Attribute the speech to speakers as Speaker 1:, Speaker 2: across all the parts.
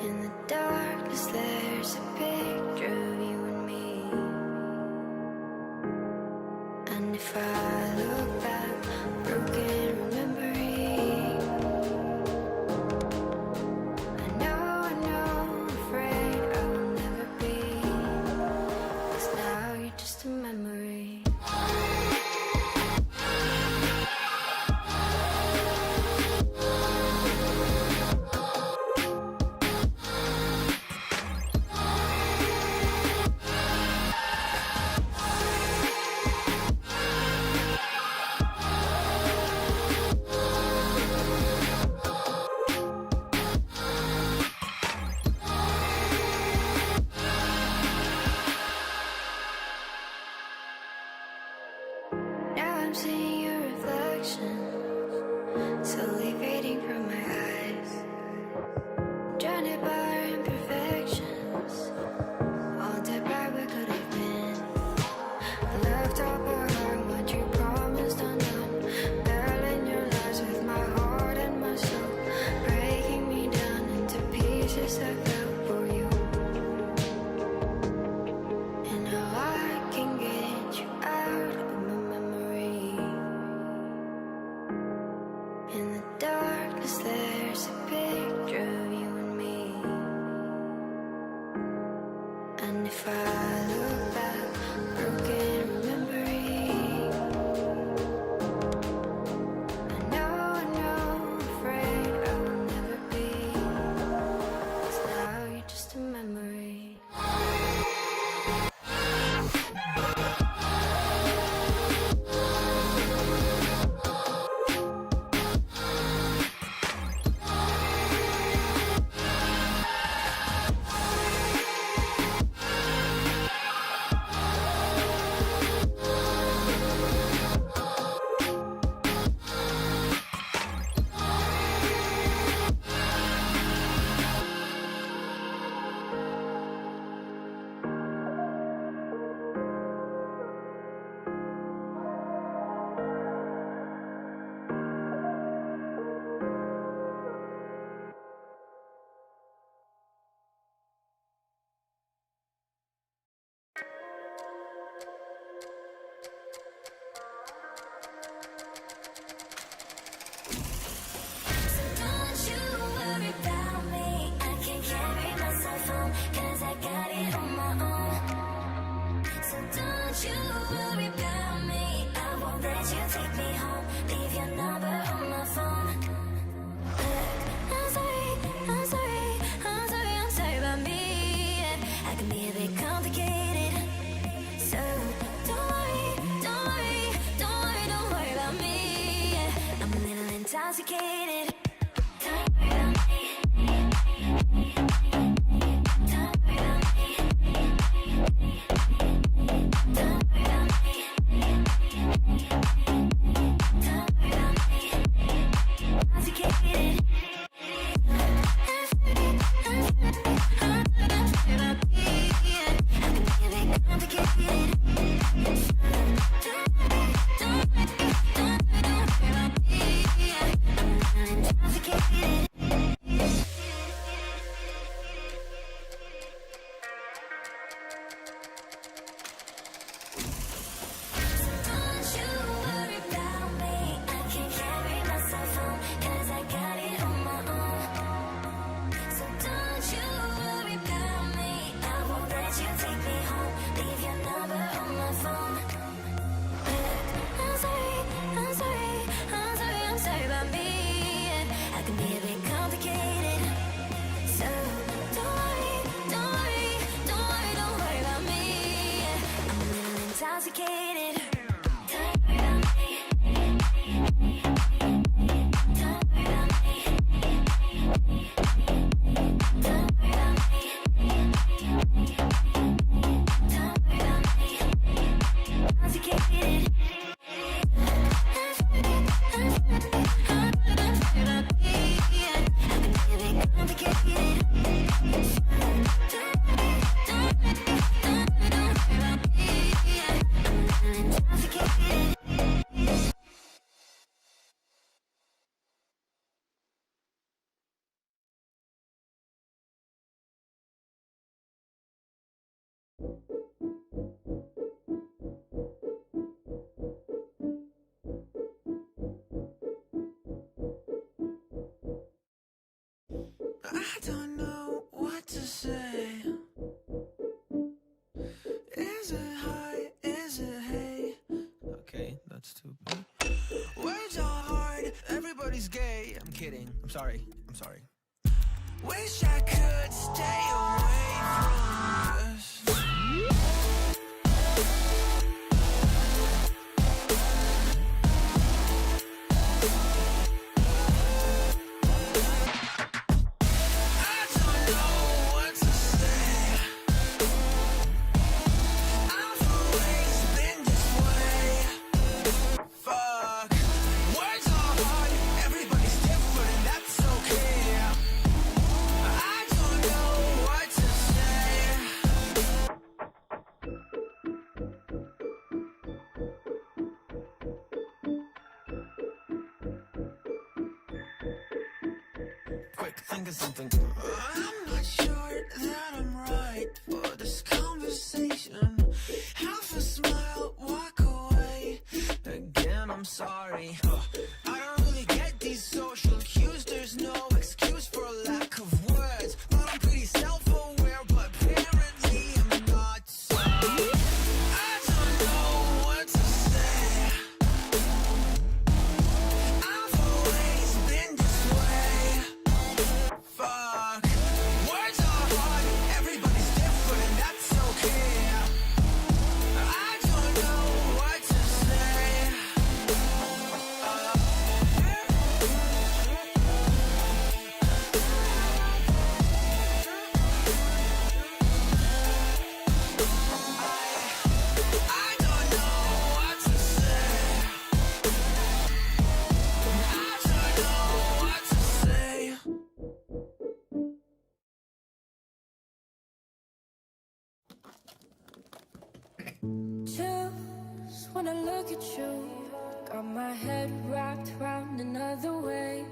Speaker 1: In the darkness there's a picture of you and me. And if I look back, broken remembering, I know, afraid I will never be. 'Cause now you're just a memory. Now I'm seeing your reflection, slowly fading from my eyes. Drowned by our imperfections, haunted by what could have been. I left all behind what you promised undone. Battling your lies with my heart and my soul, breaking me down into pieces I fell for you. And now I can get you out of my memory. In the darkness there's a picture of you and me. And if I look back, broken remembering, I know, afraid I will never be. 'Cause now you're just a memory.
Speaker 2: Don't you worry about me. I can carry myself home, 'cause I got it on my own. So don't you worry about me. I won't let you take me home. Leave your number on my phone. Look, I'm sorry, I'm sorry, I'm sorry, I'm sorry about me. I can be a bit complicated. So don't worry, don't worry, don't worry, don't worry about me. I'm a little intoxicated. Don't worry about me. Don't worry about me. Don't worry about me. Don't worry about me. Intoxicated. I'm
Speaker 3: kidding. I'm sorry. I'm sorry.
Speaker 4: Wish I could stay away from this. I don't know what to say. I've always been this way. Fuck. Words are hard, everybody's different, and that's okay. I don't know what to say. Quick, think of something. I'm not sure that I'm right for this conversation. Half a smile, walk away. Again, I'm sorry. I don't really get these social cues. There's no excuse for a lack of words. But I'm pretty self-aware, but apparently I'm not. So I don't know what to say. I've always been this way. Fuck. Words are hard, everybody's different, and that's okay. I don't know what to say. I don't know what to say. I don't know what to say.
Speaker 5: Just wanna look at you. Got my head wrapped around another way.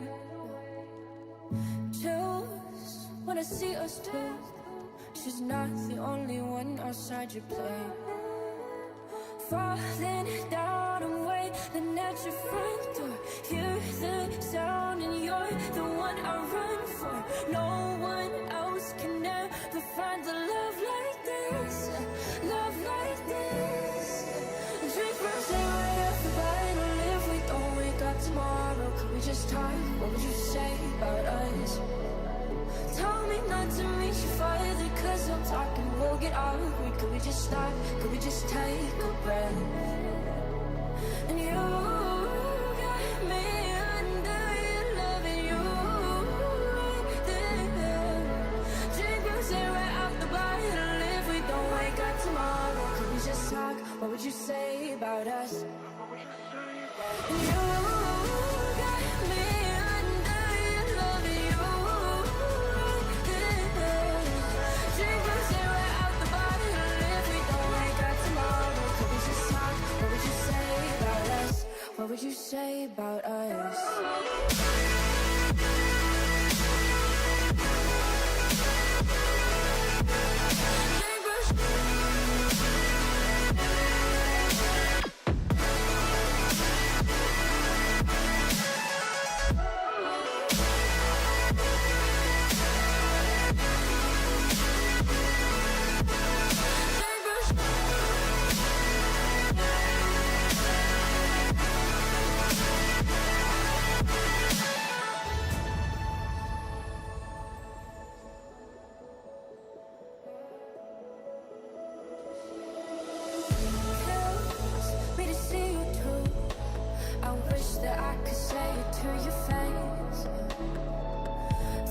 Speaker 5: Just wanna see us two. She's not the only one outside your plane. Falling down and waiting at your front door. Hear the sound and you're the one I run for. No one else can ever find a love like this. Love like this. Drink rosé right off the bottle. If we don't wake up tomorrow, could we just talk? What would you say about us? Tell me not to reach you farther, cause I'm talking, we'll get awkward. Could we just stop? Could we just take a breath? And you got me under your love, and you right there. Drink rosé right off the bottle. If we don't wake up tomorrow, could we just talk? What would you say about us? And you got me under your love, and you right there. Drink rosé right off the bottle. If we don't wake up tomorrow, could we just talk? What would you say about us? What would you say about us? Kills me to see you too. I wish that I could say it to your face.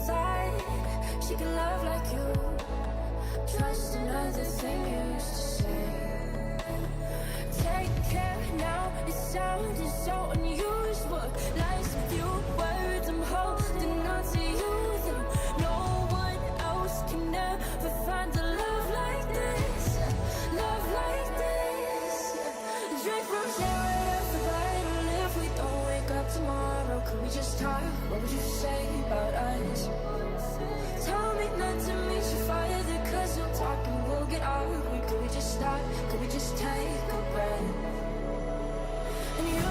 Speaker 5: Thought she could love like you. Just another thing you used to say. Take care now, it sounded so unusual. Like a few words I'm holding on to you. Then no one else can ever find a love like this. Love like this. Drink rosé right off the bottle. If we don't wake up tomorrow, could we just talk? What would you say about us? Tell me not to reach you farther, cause I'm talking, we'll get awkward. Could we just stop? Could we just take a breath? And you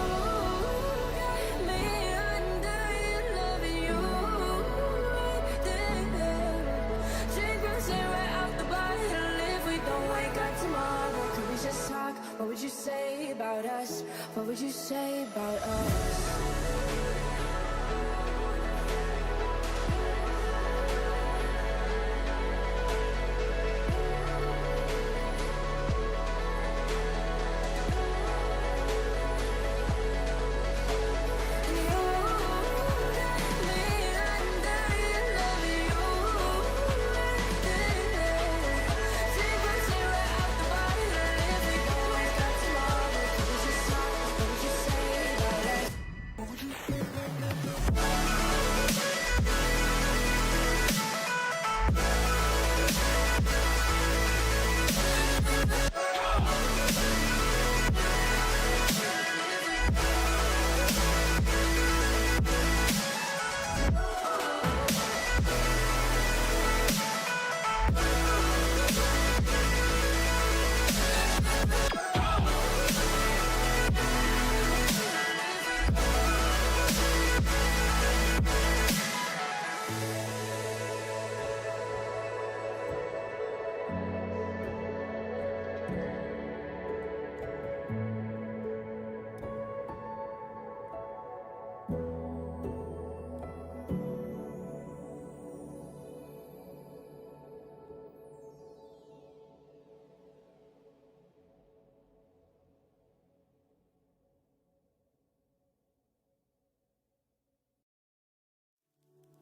Speaker 5: got me under your love, and you right there. Drink rosé right off the bottle. If we don't wake up tomorrow, could we just talk? What would you say about us? What would you say about us?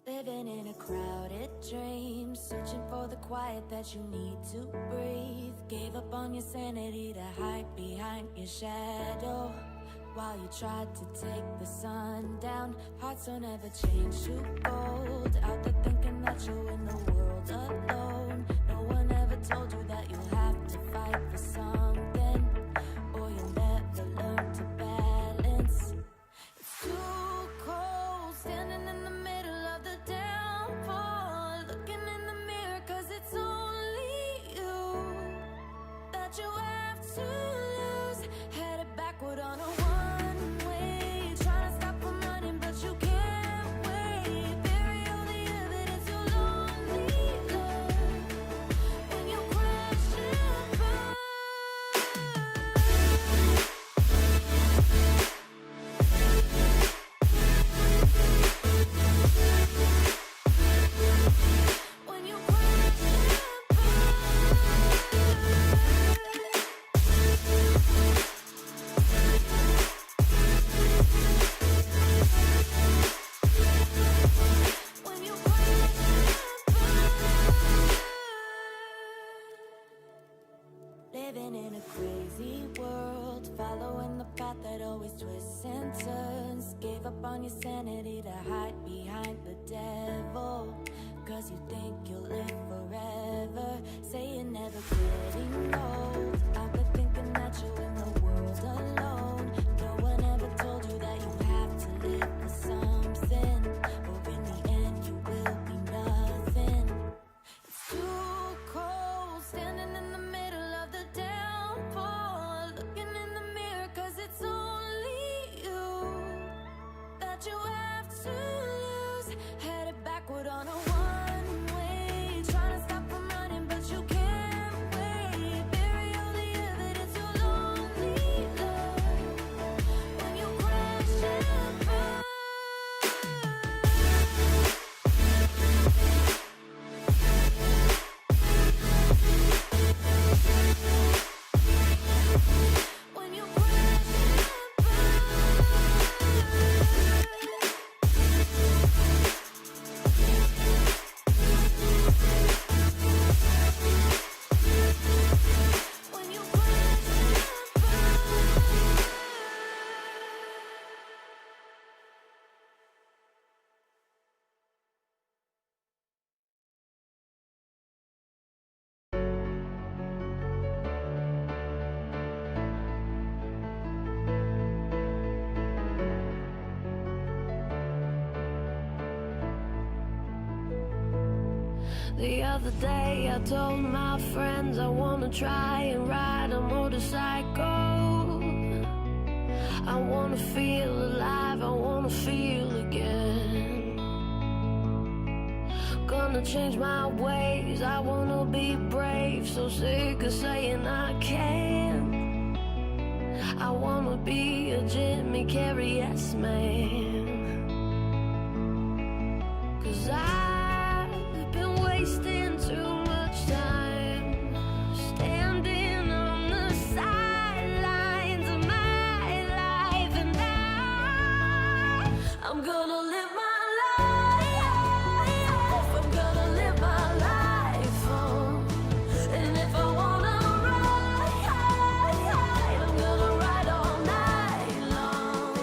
Speaker 5: Living in a crowded dream, searching for the quiet that you need to breathe. Gave up on your sanity to hide behind your shadow. While you tried to take the sun down, hearts don't ever change to gold. Out there thinking that you're in the world alone. No one ever told you that you'll have to fight for something, or you'll never learn to balance. It's too cold, standing in the middle of the downpour, looking in the mirror, 'cause it's only you that you have to lose. Headed backward on a one-way, trying to stop from running, but you can't wait. Bury all the evidence, you'll only learn when you crash and burn. When you crash and burn. When you crash and burn. Living in a crazy world, following the path that always twists and turns. Gave up on your sanity to hide behind the devil, 'cause you think you'll live forever. Say you're never getting old. Out there thinking that you're in the world alone. No one ever told you that you have to live for something, or in the end you will be nothing. It's too cold, standing in the middle of the downpour, looking in the mirror, 'cause it's only you that you have to lose. Headed backward on a one-way, trying to stop from running, but you can't wait. Bury all the evidence, you'll only learn when you crash and burn. When you crash and burn. When you crash and burn.
Speaker 6: The other day I told my friends I wanna try and ride a motorcycle. I wanna feel alive, I wanna feel again. Gonna change my ways, I wanna be brave. So sick of saying I can't. I wanna be a Jimmy Carrey yes man. 'Cause I've been wasting too much time standing on the sidelines of my life, and I'm gonna live my life. I'm gonna live my life on. And if I wanna ride, I'm gonna ride all night long.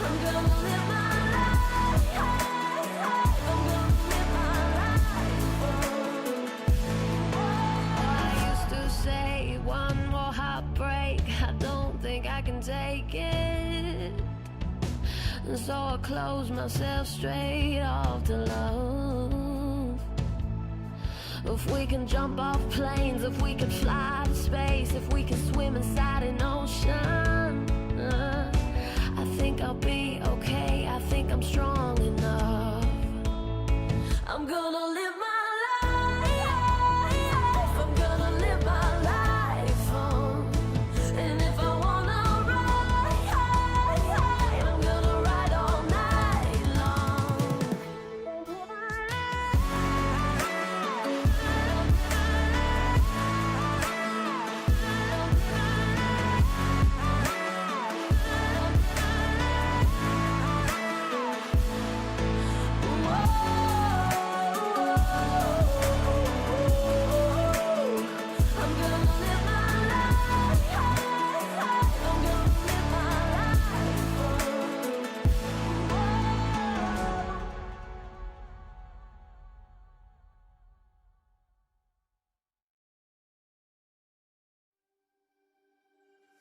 Speaker 6: I'm gonna live my life. I'm gonna live my life. I used to say one more heartbreak, I don't think I can take it. And so I closed myself straight off to love. If we can jump off planes, if we can fly to space, if we can swim inside an ocean, I think I'll be okay, I think I'm strong enough. I'm gonna live my life. I'm gonna live my life on. And if I wanna ride,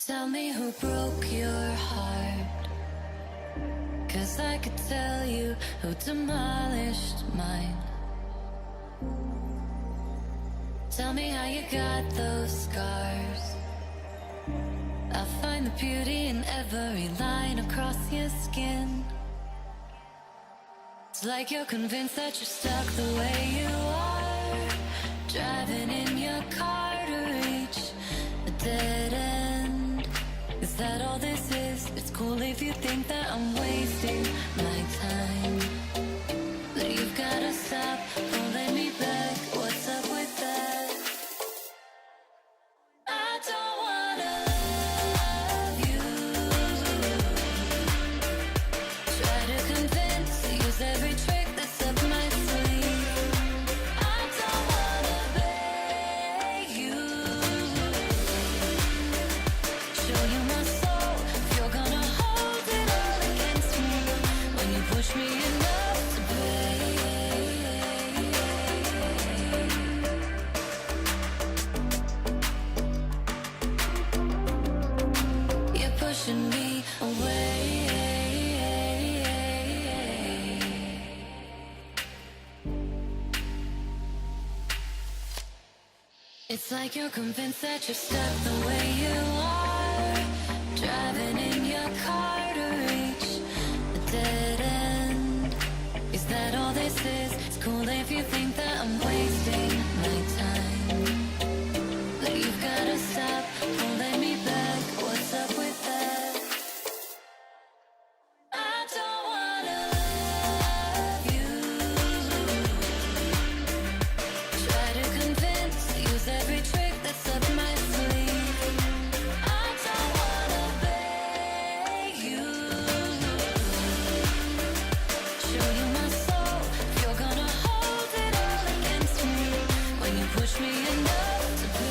Speaker 5: Tell me who broke your heart, 'cause I could tell you who demolished mine. Tell me how you got those scars. I'll find the beauty in every line across your skin. It's like you're convinced that you're stuck the way you are, driving in your car to reach a dead end. Is that all this is? It's cool if you think that I'm wasting my time, but you've gotta stop pulling me back. What's up with that? I don't wanna love you. Try to convince, use every trick that's up my sleeve. I don't wanna beg you. Show you my soul, if you're gonna hold it all against me, when you push me enough to break. You're pushing me away. It's like you're convinced that you're stuck the way you are, driving in your car to reach a dead end. Is that all this is? It's cool if you think that I'm wasting my time, but you've gotta stop pulling me back. What's up with that? I don't wanna love you. Try to convince, use every trick that's up my sleeve. I don't wanna beg you. Show you my soul, if you're gonna hold it all against me, when you push me enough to break.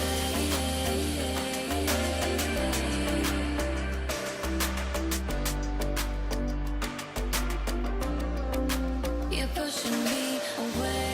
Speaker 5: You're pushing me away.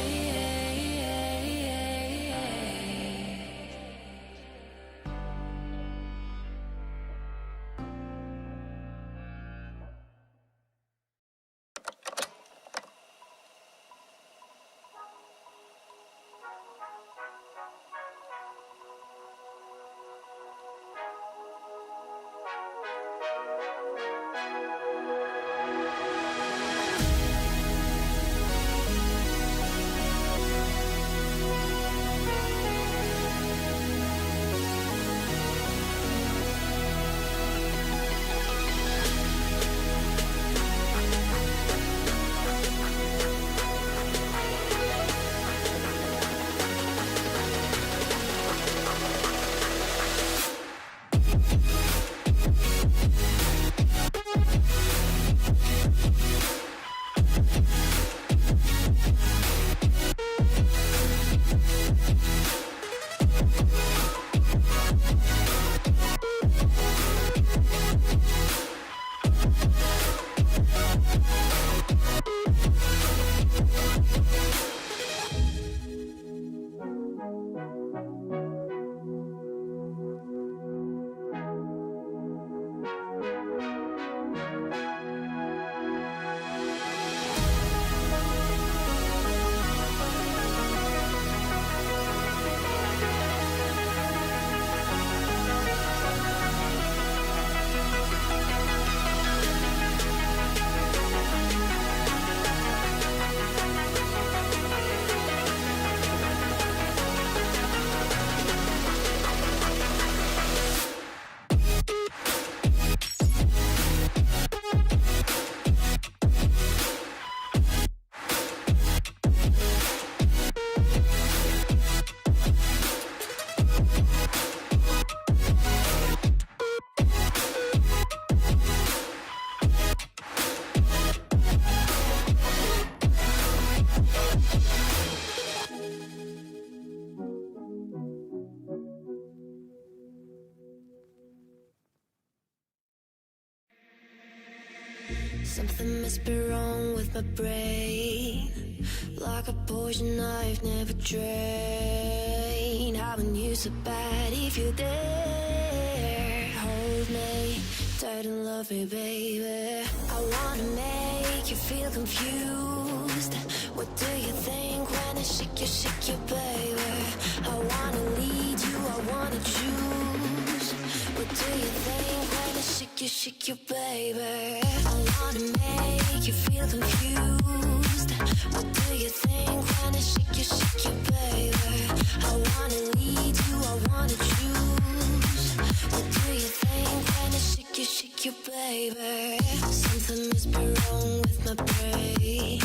Speaker 6: Something must be wrong with my brain, like a poison I've never drained. Having you so bad if you're there, hold
Speaker 2: hold me tight and love me, baby. I wanna make you feel confused. What do you think when I shake you, baby? I wanna lead you, I wanna choose. What do you think when I shake you, baby? I wanna make you feel confused. What do you think when I shake you, baby? I wanna lead you, I wanna choose. What do you think when I shake you, baby? Something must be wrong with my brain.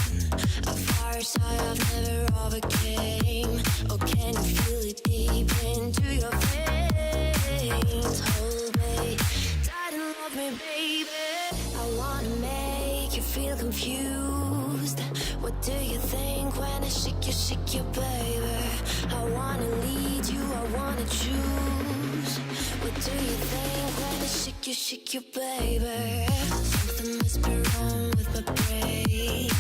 Speaker 2: A fire side I've never overcame. Oh, can you feel it deep into your veins? Hold me tight and love me, baby. I wanna make you feel confused. What do you think when I shake you, baby? I wanna lead you, I wanna choose. What do you think when I shake you, baby? Something must be wrong with my brain.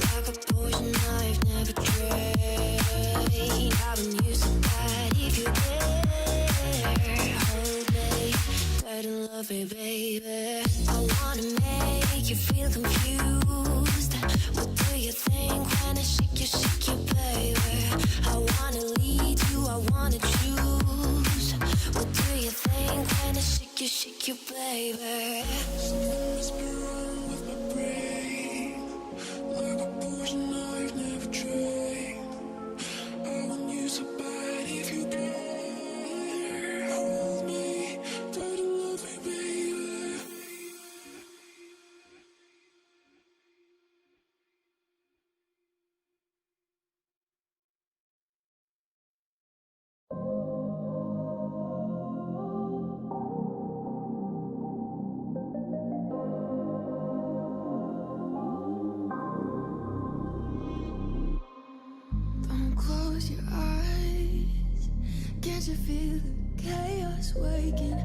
Speaker 2: Like a poison I've never tried. I wouldn't use it bad if you dare. Hold me tight and love me, baby. I wanna make you feel confused. What do you think when I shake you, baby? I wanna lead you, I wanna choose. What do you think when I shake you, baby?
Speaker 4: Something must be wrong with my brain. Like a poison I've never tried. I wouldn't use a bite if you dare. Hold me tight and love me, baby.
Speaker 6: Don't close your eyes. Can't you feel the chaos waking,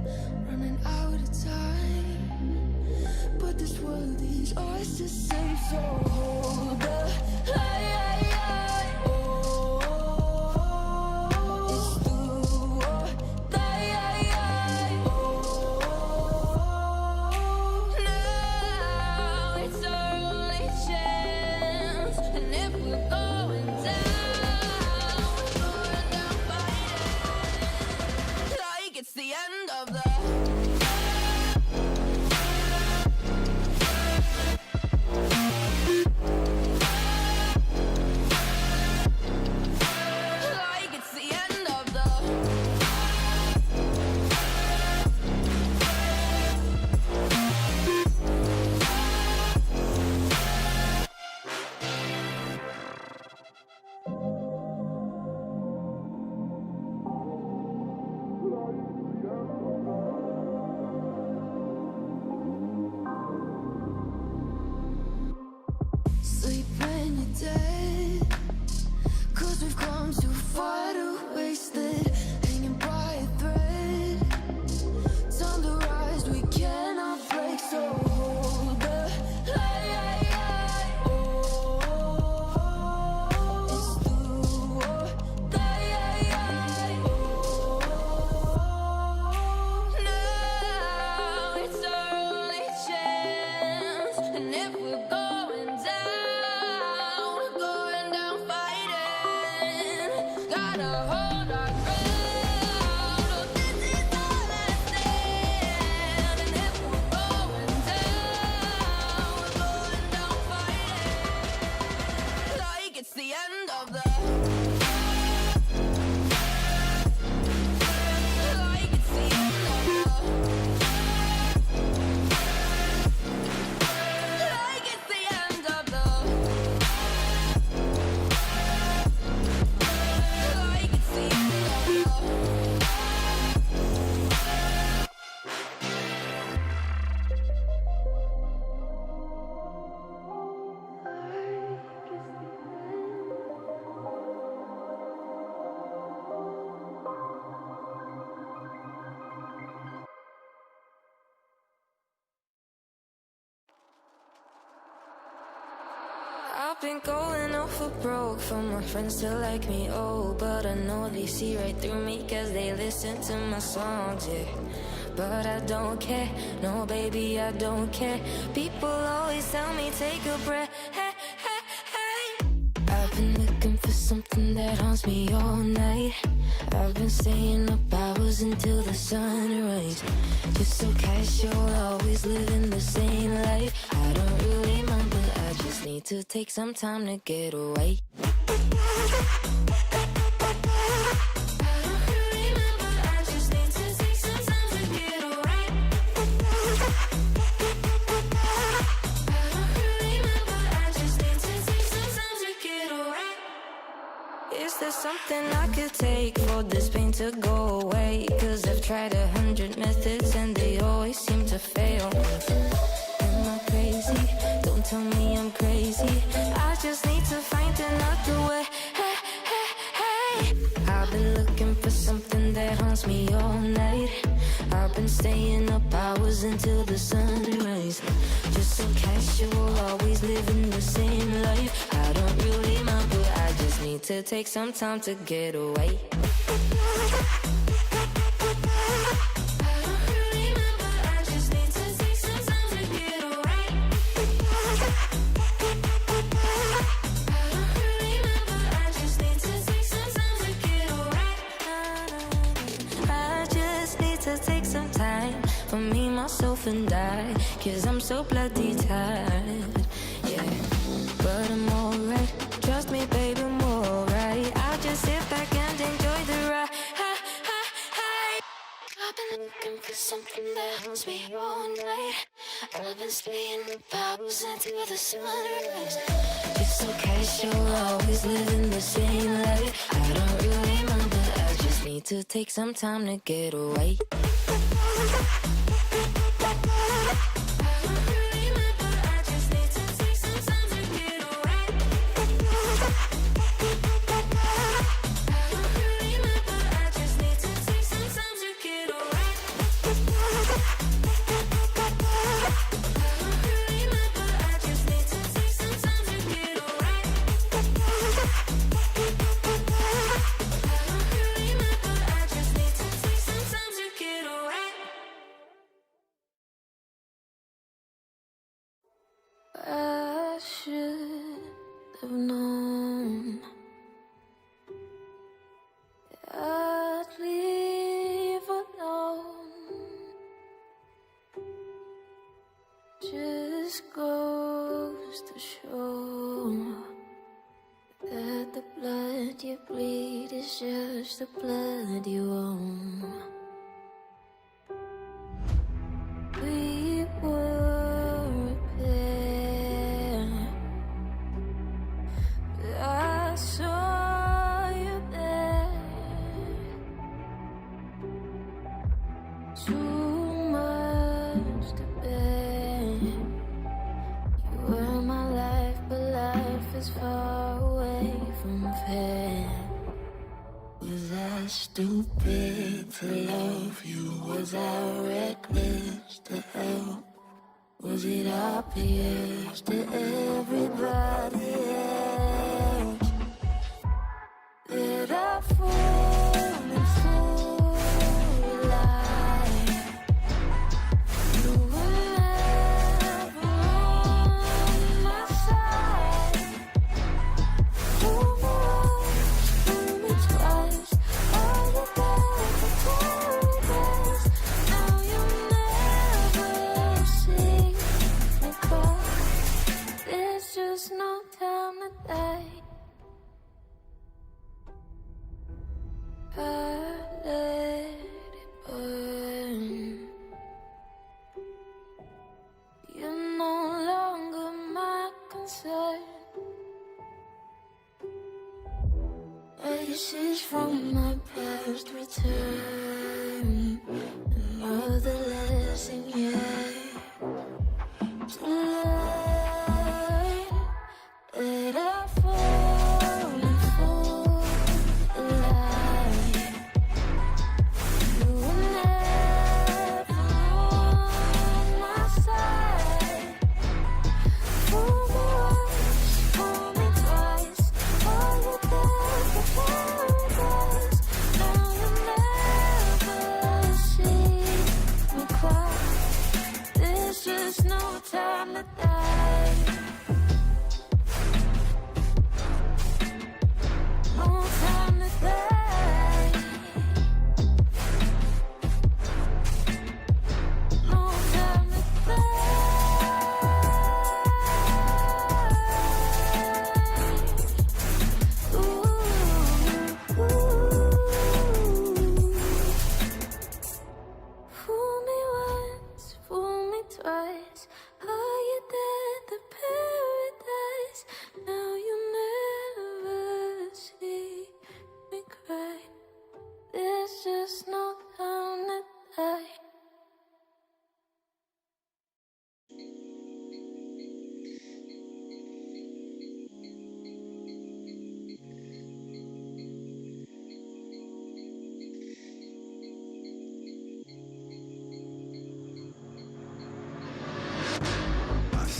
Speaker 6: running out of time? But this world is ours to save, so hold the line. Oh, it's do or die. Oh, now it's our only chance, and if we're going down, we're going down fighting like it's the end of the. Like it's the end of the. Sleep when you're dead, 'cause we've come too far to waste it, hanging by a thread. Time to rise, we cannot break, so hold the line. Oh, it's do or die. Oh, now it's our only chance, and if we're going down, we're going down fighting. Gotta hold our ground. Oh, this is our last stand, and if we're going down, we're going down fighting like it's the end of the. Like it's the end of the. Like it's the end of the. Like it's the
Speaker 5: been going off for broke for my friends to like me, oh. But I know they see right through me cause they listen to my songs, yeah. But I don't care, no baby, I don't care. People always tell me take a breath, hey, hey, hey. I've been looking for something that haunts me all night. I've been staying up hours until the sunrise. Just so casual, always living the same life. I don't really mind, but I just need to take some time to get away. Is there something I could take for this pain to go away? Cause I've tried 100 methods and they always seem to fail. Am I crazy? Don't tell me I'm crazy. I just need to find another way. Hey, hey, hey. I've been looking for something that haunts me all night. I've been staying up hours until the sunrise. Just so casual, always living the same life. I don't really mind, but I just need to take some time to get away. For me, myself and I, cause I'm so bloody tired, yeah. But I'm alright, trust me baby, I'm alright. I'll just sit back and enjoy the ride. I've been looking for something that haunts me all night. I've been staying up hours until the sunrise. It's so casual, always living the same life. I don't really mind, but I just need to take some time to get away. I should have known I'd leave alone. Just goes to show that the blood you bleed is just the blood you own. We were a pair, but I saw you there. Too much to bear. You were my life, but life is far away from fair. Was I stupid to love you? Was I reckless to help? Was it obvious to everybody else that I fallen for a lie? You were never on my side. Fool me twice, all you did was paradise. Now you never see me cry. There's just no time to die. I let it burn. You're no longer my concern. Faces from my past return. Another lesson yet to learn that I've fallen for a lie. You were never on my side. For me once, for me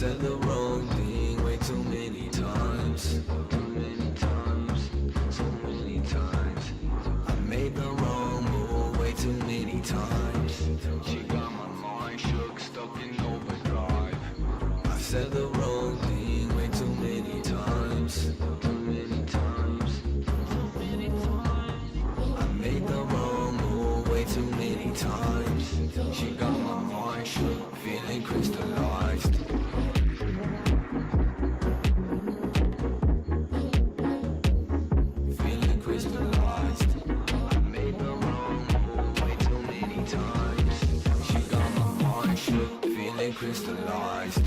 Speaker 4: said the wrong thing way too many times. So many times. I made the wrong move way too many times. She got my mind shook, stuck in overdrive. I said the wrong thing way too many times. I made the wrong move way too many times. She got my mind shook, feeling crystallized. Feeling crystallized. I made the wrong move way too many times. She got my mind shook, feeling crystallized.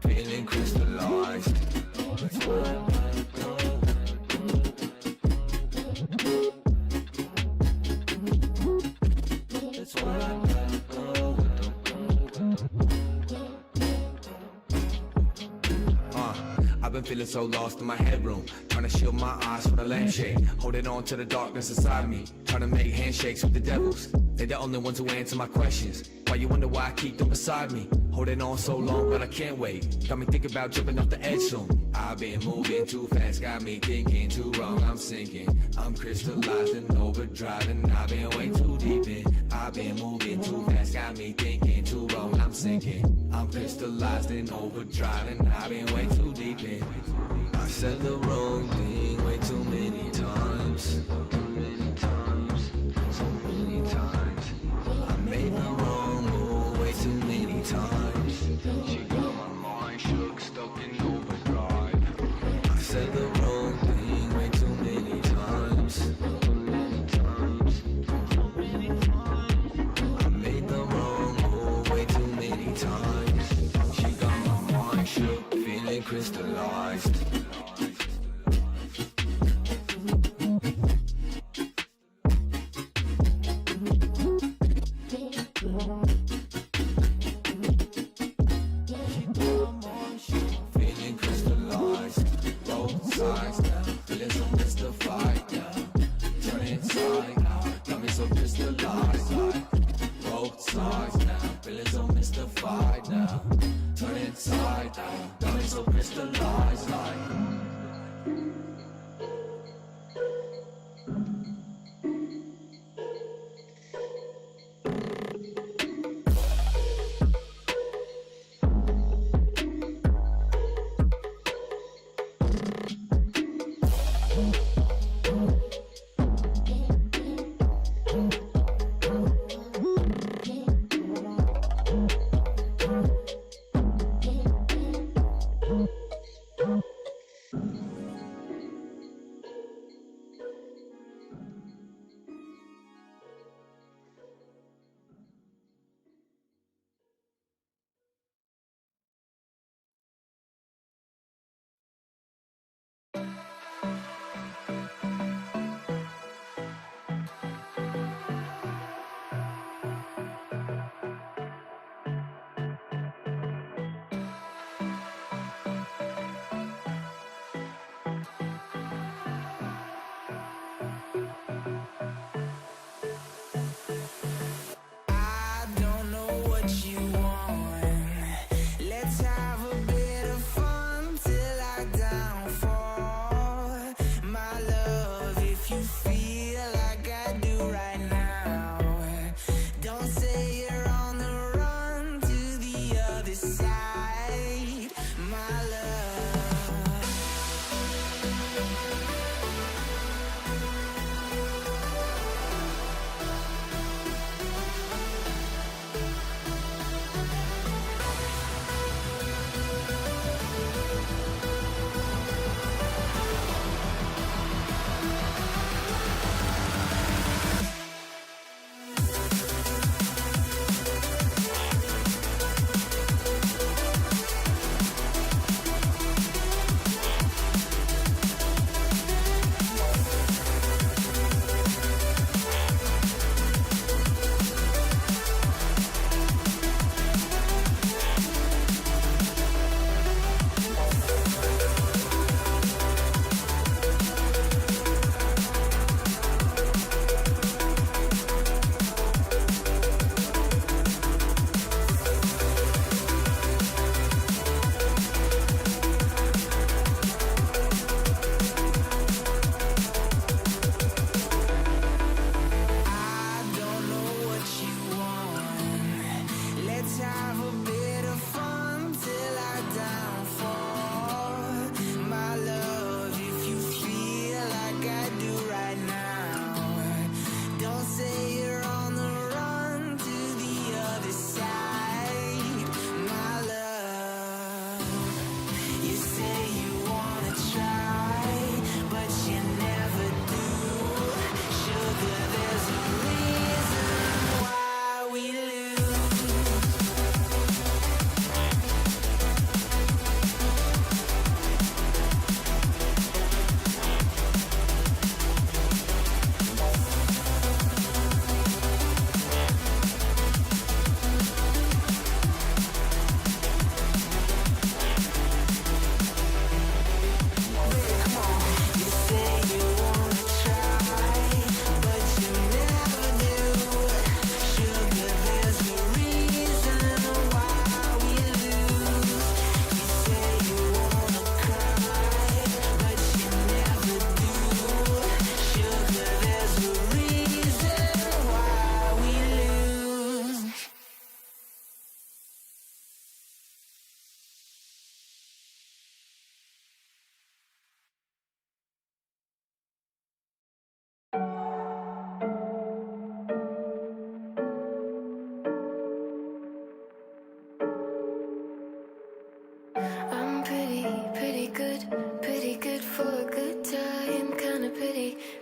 Speaker 4: Feeling crystallized. That's why I gotta go. I've been feeling so lost in my headroom, trying to shield my eyes from the lampshade, holding on to the darkness inside me, trying to make handshakes with the devils. They're the only ones who answer my questions. Why you wonder why I keep them beside me? Holding on so long, but I can't wait. Got me thinking about jumping off the edge soon. I've been moving too fast, got me thinking too wrong. I'm sinking, I'm crystallized and overdriving. I've been way too deep in. I've been moving too fast, got me thinking too wrong. I'm sinking, I'm crystallized and overdriving. I've been way too deep in. I said the wrong thing way too many times. So many times. I made the wrong move way too many times. She got my mind shook, stuck in overdrive. I said the wrong thing way too many times. I made the wrong move way too many times. She got my mind shook, feeling crystallized. Feeling crystallized, both sides now, feeling so mystified now. Turn inside out, got me so crystallized like. Both sides now, feeling so mystified now. Turn inside out, got me so crystallized like.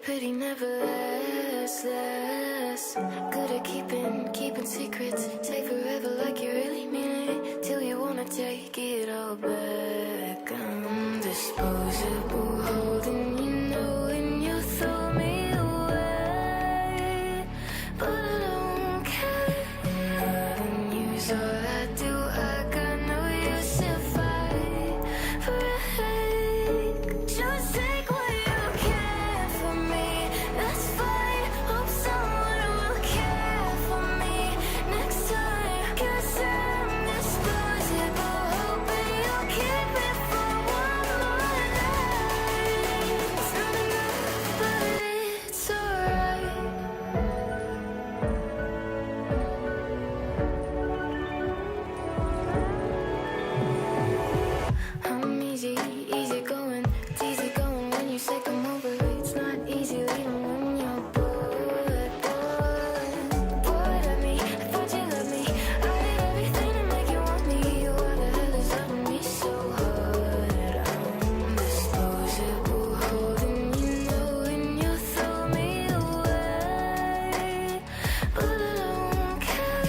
Speaker 1: pretty, never less. Good at keeping secrets. Say forever like you really mean it. Till you wanna take it all back. I'm disposable, holding you know when you throw me away. But I don't care. Loving you's all I do. I got no use if I break. Just take what you can from me. That's fine. Hope someone will care for me next time. 'Cause I'm disposable, hoping you'll keep it for one more night. It's not enough, but it's alright. I'm easy going. It's easy going when you say come over. It's not easy leaving when you're bored of me. I thought you loved me. I did everything to make you want me. Why the hell is loving me so hard? I'm disposable, holding you know when you throw me away. But I don't care.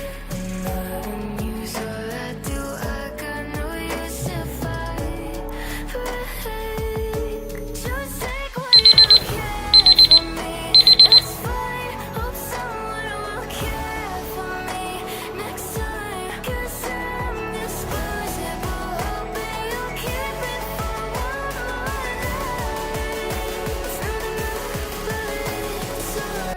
Speaker 1: Loving you's all I do. I got no use if I break. Just take what you can from me. That's fine. Hope someone will care for me next time. 'Cause I'm disposable, hoping you'll keep it for one more night. It's not enough, but it's alright.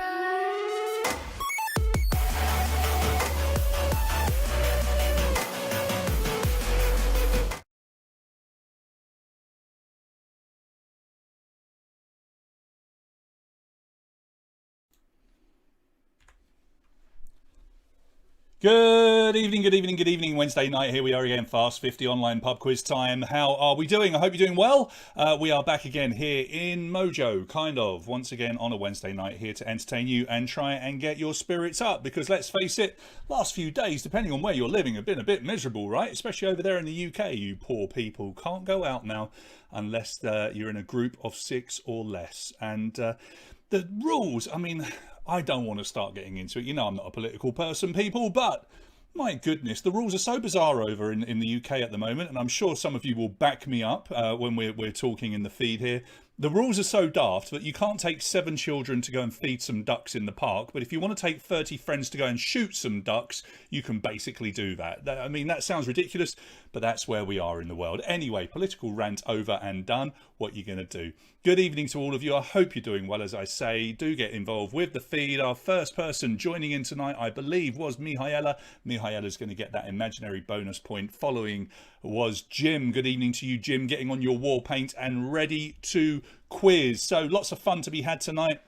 Speaker 7: Good evening. Wednesday night, here we are again, Fast 50 online pub quiz time. How are we doing? I hope you're doing well. We are back again here in Mojo, kind of, once again on a Wednesday night, here to entertain you and try and get your spirits up. Because let's face it, last few days, depending on where you're living, have been a bit miserable, right? Especially over there in the UK, you poor people can't go out now unless you're in a group of 6 or less. And the rules, I mean, I don't want to start getting into it. You know I'm not a political person, people, but my goodness, the rules are so bizarre over in the UK at the moment, and I'm sure some of you will back me up when we're talking in the feed here. The rules are so daft that you can't take 7 children to go and feed some ducks in the park, but if you want to take 30 friends to go and shoot some ducks, you can basically do that. I mean, that sounds ridiculous, but that's where we are in the world. Anyway, political rant over and done. What are you going to do? Good evening to all of you. I hope you're doing well, as I say. Do get involved with the feed. Our first person joining in tonight, I believe, was Mihaela. Mihaela's going to get that imaginary bonus point. Following was Jim. Good evening to you, Jim, getting on your war paint and ready to quiz. So lots of fun to be had tonight.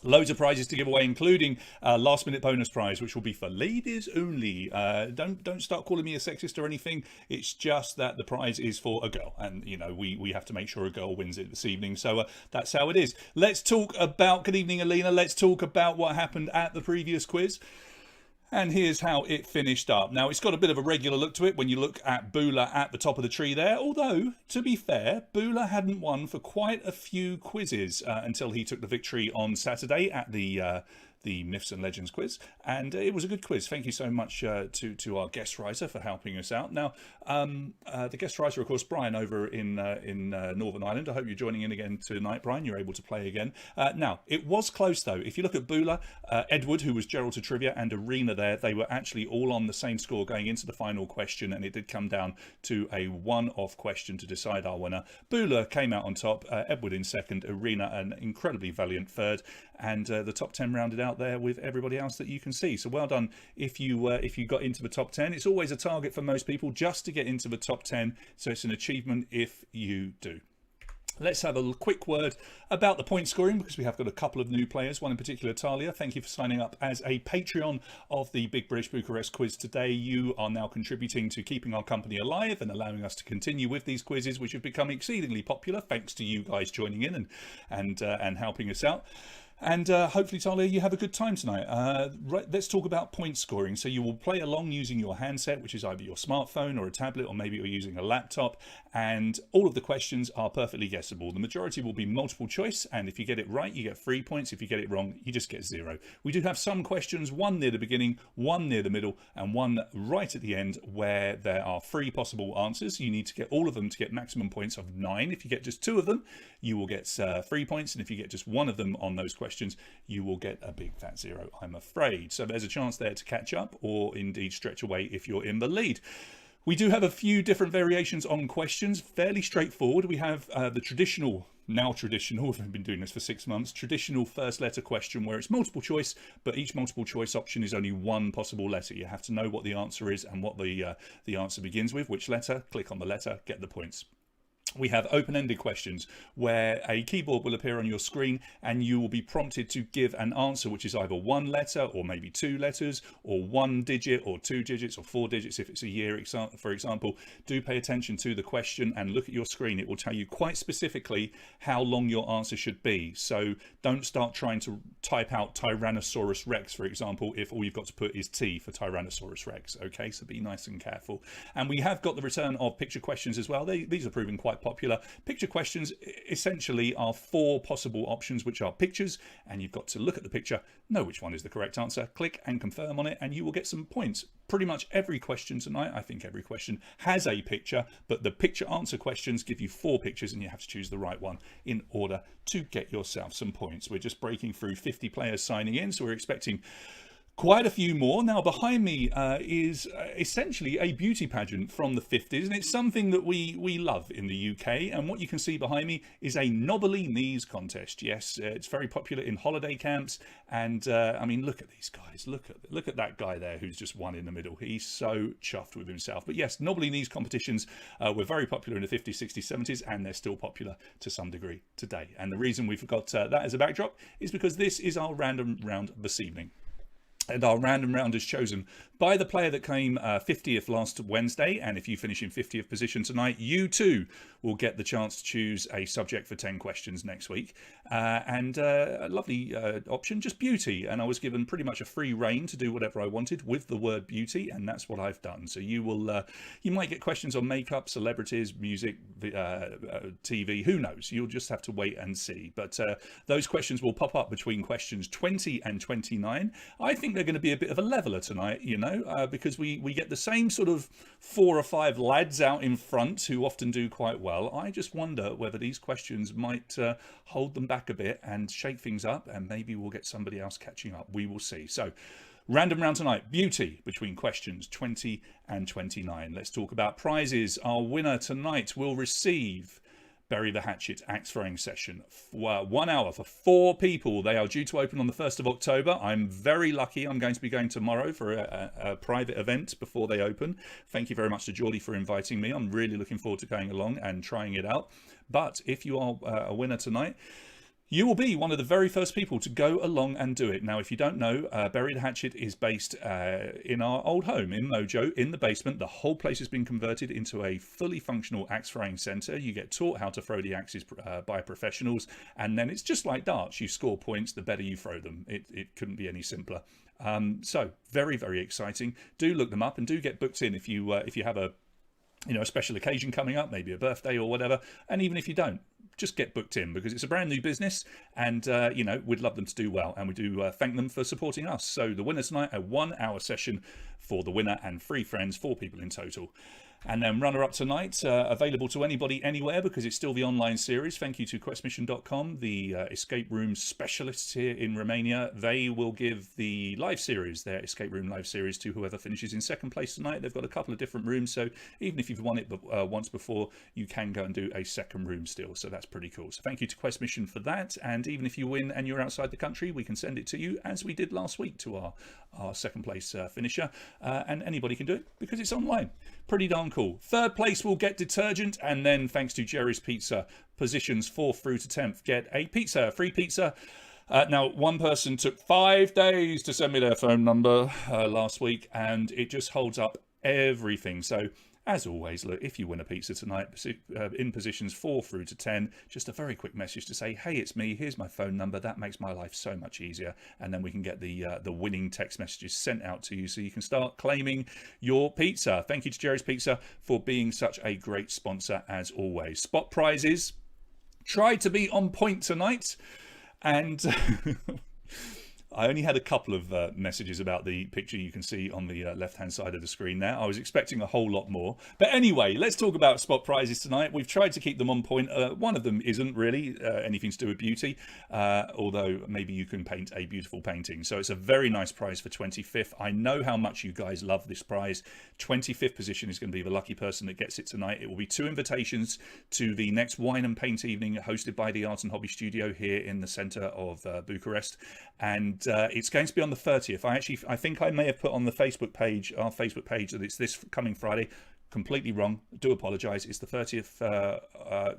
Speaker 7: Loads of prizes to give away, including last minute bonus prize, which will be for ladies only. Don't start calling me a sexist or anything. It's just that the prize is for a girl, and you know we have to make sure a girl wins it this evening. So that's how it is. Let's talk about. Good evening, Alina. Let's talk about what happened at the previous quiz. And here's how it finished up. Now, it's got a bit of a regular look to it when you look at Bula at the top of the tree there. Although, to be fair, Bula hadn't won for quite a few quizzes until he took the victory on Saturday at the Myths and Legends quiz, and it was a good quiz. Thank you so much to our guest writer for helping us out. Now, the guest writer, of course, Brian over in Northern Ireland. I hope you're joining in again tonight, Brian. You're able to play again. Now, it was close though. If you look at Bula, Edward, who was Gerald to Trivia, and Arena there, they were actually all on the same score going into the final question, and it did come down to a one-off question to decide our winner. Bula came out on top, Edward in second, Arena an incredibly valiant third, and the top 10 rounded out there with everybody else that you can see. So well done if you got into the top 10. It's always a target for most people just to get into the top 10, so it's an achievement if you do. Let's have a quick word about the point scoring, because we have got a couple of new players, one in particular, Talia. Thank you for signing up as a Patreon of the Big British Bucharest quiz today. You are now contributing to keeping our company alive and allowing us to continue with these quizzes, which have become exceedingly popular thanks to you guys joining in and helping us out. And hopefully, Talia, you have a good time tonight. Right, let's talk about point scoring. So you will play along using your handset, which is either your smartphone or a tablet, or maybe you're using a laptop. And all of the questions are perfectly guessable. The majority will be multiple choice. And if you get it right, you get 3 points. If you get it wrong, you just get 0. We do have some questions, one near the beginning, one near the middle, and one right at the end, where there are 3 possible answers. You need to get all of them to get maximum points of 9. If you get just 2 of them, you will get 3 points. And if you get just 1 of them on those questions, you will get a big fat 0, I'm afraid. So there's a chance there to catch up, or indeed stretch away if you're in the lead. We do have a few different variations on questions, fairly straightforward. We have the traditional, we've been doing this for 6 months, traditional first letter question where it's multiple choice, but each multiple choice option is only one possible letter. You have to know what the answer is and what the answer begins with, which letter, click on the letter, get the points. We have open-ended questions where a keyboard will appear on your screen and you will be prompted to give an answer which is either 1 letter or maybe 2 letters, or 1 digit or 2 digits or 4 digits if it's a year, for example. Do pay attention to the question and look at your screen. It will tell you quite specifically how long your answer should be. So don't start trying to type out Tyrannosaurus Rex, for example, if all you've got to put is T for Tyrannosaurus Rex. Okay, so be nice and careful. And we have got the return of picture questions as well. These are proving quite popular. Picture questions essentially are 4 possible options, which are pictures, and you've got to look at the picture, know which one is the correct answer, click and confirm on it, and you will get some points. Pretty much every question tonight, I think every question has a picture, but the picture answer questions give you 4 pictures and you have to choose the right one in order to get yourself some points. We're just breaking through 50 players signing in, so we're expecting quite a few more. Now behind me is essentially a beauty pageant from the 50s, and it's something that we love in the UK. And what you can see behind me is a knobbly knees contest. Yes, it's very popular in holiday camps, and I mean, look at these guys. Look at that guy there who's just won in the middle. He's so chuffed with himself. But yes, knobbly knees competitions were very popular in the 50s, 60s, 70s, and they're still popular to some degree today. And the reason we've got that as a backdrop is because this is our random round this evening. And our random round is chosen by the player that came 50th last Wednesday. And if you finish in 50th position tonight, you too will get the chance to choose a subject for 10 questions next week. And a lovely option, just beauty. And I was given pretty much a free rein to do whatever I wanted with the word beauty. And that's what I've done. So you will, you might get questions on makeup, celebrities, music, TV, who knows? You'll just have to wait and see. But those questions will pop up between questions 20 and 29. I think they're going to be a bit of a leveler tonight, you know, because we get the same sort of 4 or 5 lads out in front who often do quite well. I just wonder whether these questions might hold them back a bit and shake things up, and maybe we'll get somebody else catching up. We will see. So random round tonight, beauty, between questions 20 and 29. Let's talk about prizes. Our winner tonight will receive Bury the Hatchet axe throwing session. 1 hour for 4 people. They are due to open on the 1st of October. I'm very lucky. I'm going to be going tomorrow for a private event before they open. Thank you very much to Geordie for inviting me. I'm really looking forward to going along and trying it out. But if you are a winner tonight, you will be one of the very first people to go along and do it. Now, if you don't know, Bury the Hatchet is based in our old home in Mojo, in the basement. The whole place has been converted into a fully functional axe throwing centre. You get taught how to throw the axes by professionals, and then it's just like darts. You score points the better you throw them. It couldn't be any simpler. So very, very exciting. Do look them up and do get booked in if you have a special occasion coming up, maybe a birthday or whatever. And even if you don't, just get booked in, because it's a brand new business, and we'd love them to do well, and we do thank them for supporting us. So the winner tonight, a 1 hour session for the winner and 3 friends, 4 people in total. And then runner-up tonight, available to anybody, anywhere, because it's still the online series. Thank you to questmission.com, the escape room specialists here in Romania. They will give the live series, their escape room live series, to whoever finishes in second place tonight. They've got a couple of different rooms, so even if you've won it once before, you can go and do a second room still. So that's pretty cool. So thank you to Quest Mission for that. And even if you win and you're outside the country, we can send it to you, as we did last week to our second place finisher. And anybody can do it because it's online. Pretty darn cool. Third place will get detergent, and then thanks to Jerry's Pizza, positions 4th through to 10th get a pizza, free pizza. Now, one person took 5 days to send me their phone number last week, and it just holds up everything. So As always, look, if you win a pizza tonight, in positions 4 through to 10, just a very quick message to say, hey, it's me, here's my phone number. That makes my life so much easier. And then we can get the winning text messages sent out to you so you can start claiming your pizza. Thank you to Jerry's Pizza for being such a great sponsor as always. Spot prizes. Tried to be on point tonight. And I only had a couple of messages about the picture you can see on the left-hand side of the screen there. I was expecting a whole lot more. But anyway, let's talk about spot prizes tonight. We've tried to keep them on point. One of them isn't really anything to do with beauty, although maybe you can paint a beautiful painting. So it's a very nice prize for 25th. I know how much you guys love this prize. 25th position is going to be the lucky person that gets it tonight. It will be 2 invitations to the next wine and paint evening hosted by the Art and Hobby Studio here in the centre of Bucharest. And it's going to be on the 30th. I think I may have put on the Facebook page, our Facebook page, that it's this coming Friday. Completely wrong. I do apologise. It's the 30th,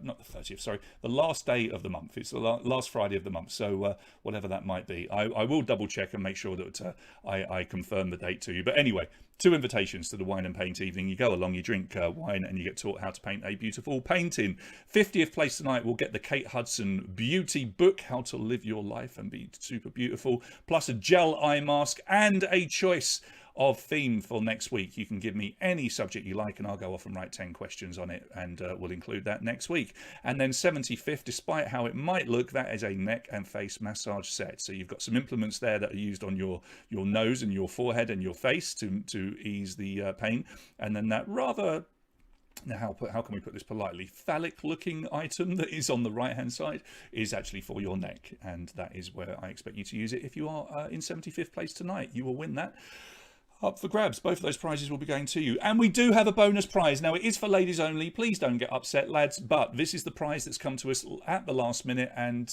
Speaker 7: not the 30th, sorry, the last day of the month. It's the last Friday of the month. So whatever that might be. I will double check and make sure that I confirm the date to you. But anyway, 2 invitations to the wine and paint evening. You go along, you drink wine, and you get taught how to paint a beautiful painting. 50th place tonight will get the Kate Hudson Beauty book, How to Live Your Life and Be Super Beautiful, plus a gel eye mask and a choice of theme for next week. You can give me any subject you like and I'll go off and write 10 questions on it, and we'll include that next week. And then 75th, despite how it might look, that is a neck and face massage set. So you've got some implements there that are used on your nose and your forehead and your face to ease the pain. And then that rather, now how can we put this politely, phallic looking item that is on the right hand side is actually for your neck, and that is where I expect you to use it. If you are in 75th place tonight, you will win that. Up for grabs. Both of those prizes will be going to you. And we do have a bonus prize. Now, it is for ladies only. Please don't get upset, lads. But this is the prize that's come to us at the last minute. And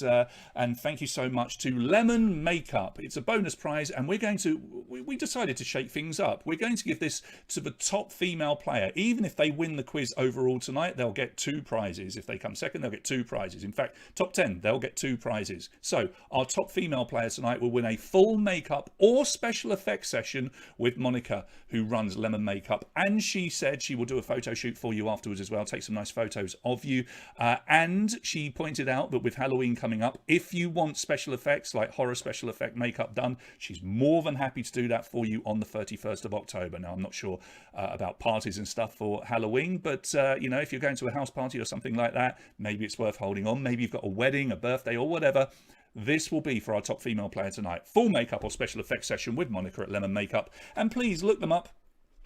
Speaker 7: thank you so much to Lemon Makeup. It's a bonus prize. And we're going to... We decided to shake things up. We're going to give this to the top female player. Even if they win the quiz overall tonight, they'll get 2 prizes. If they come second, they'll get 2 prizes. In fact, top 10, they'll get 2 prizes. So our top female player tonight will win a full makeup or special effects session with Monica, who runs Lemon Makeup, and she said she will do a photo shoot for you afterwards as well, take some nice photos of you, and she pointed out that with Halloween coming up, if you want special effects like horror special effect makeup done, she's more than happy to do that for you on the 31st of October. Now, I'm not sure about parties and stuff for Halloween, but you know, if you're going to a house party or something like that, maybe it's worth holding on. Maybe you've got a wedding, a birthday or whatever. This will be for our top female player tonight. Full makeup or special effects session with Monica at Lemon Makeup. And please look them up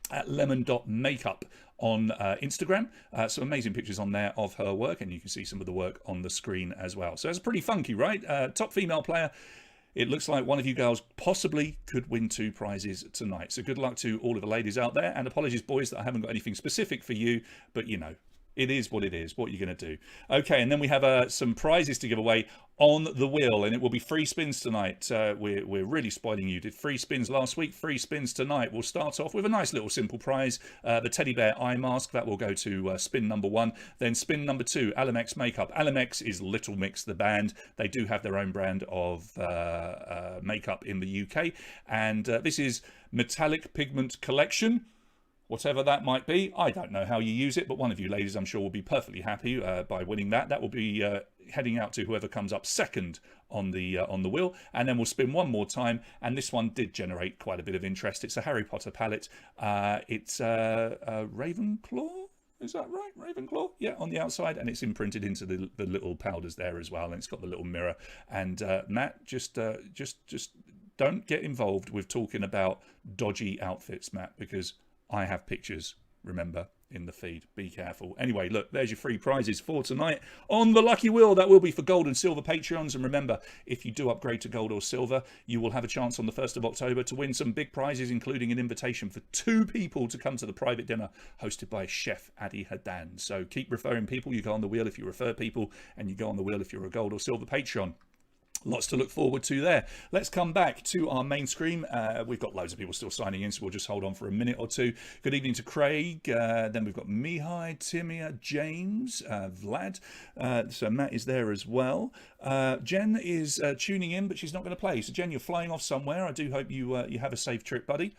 Speaker 7: at lemon.makeup on Instagram. Some amazing pictures on there of her work, and you can see some of the work on the screen as well. So it's pretty funky, right? Top female player. It looks like one of you girls possibly could win 2 prizes tonight. So good luck to all of the ladies out there. And apologies, boys, that I haven't got anything specific for you, but you know, it is what it is. What are you going to do? Okay, and then we have some prizes to give away on the wheel, and it will be free spins tonight. We're really spoiling you. Did free spins last week, free spins tonight. We'll start off with a nice little simple prize, the teddy bear eye mask. That will go to spin number 1. Then spin number 2, Alamex makeup. Alamex is Little Mix, the band. They do have their own brand of makeup in the UK, and this is Metallic Pigment Collection. Whatever that might be, I don't know how you use it, but one of you ladies, I'm sure, will be perfectly happy by winning that. That will be heading out to whoever comes up second on the wheel, and then we'll spin one more time. And this one did generate quite a bit of interest. It's a Harry Potter palette. It's a Ravenclaw. Is that right? Ravenclaw? Yeah, on the outside, and it's imprinted into the little powders there as well, and it's got the little mirror. And Matt, just don't get involved with talking about dodgy outfits, Matt, because I have pictures, remember, in the feed. Be careful. Anyway, look, there's your free prizes for tonight on the Lucky Wheel. That will be for gold and silver Patreons. And remember, if you do upgrade to gold or silver, you will have a chance on the 1st of October to win some big prizes, including an invitation for 2 people to come to the private dinner hosted by Chef Adi Hadan. So keep referring people. You go on the wheel if you refer people, and you go on the wheel if you're a gold or silver Patreon. Lots to look forward to there. Let's come back to our main screen. We've got loads of people still signing in, so we'll just hold on for a minute or two. Good evening to Craig. Then we've got Mihai, Timia, James, Vlad. So Matt is there as well. Jen is tuning in, but she's not going to play. So Jen, you're flying off somewhere. I do hope you have a safe trip, buddy.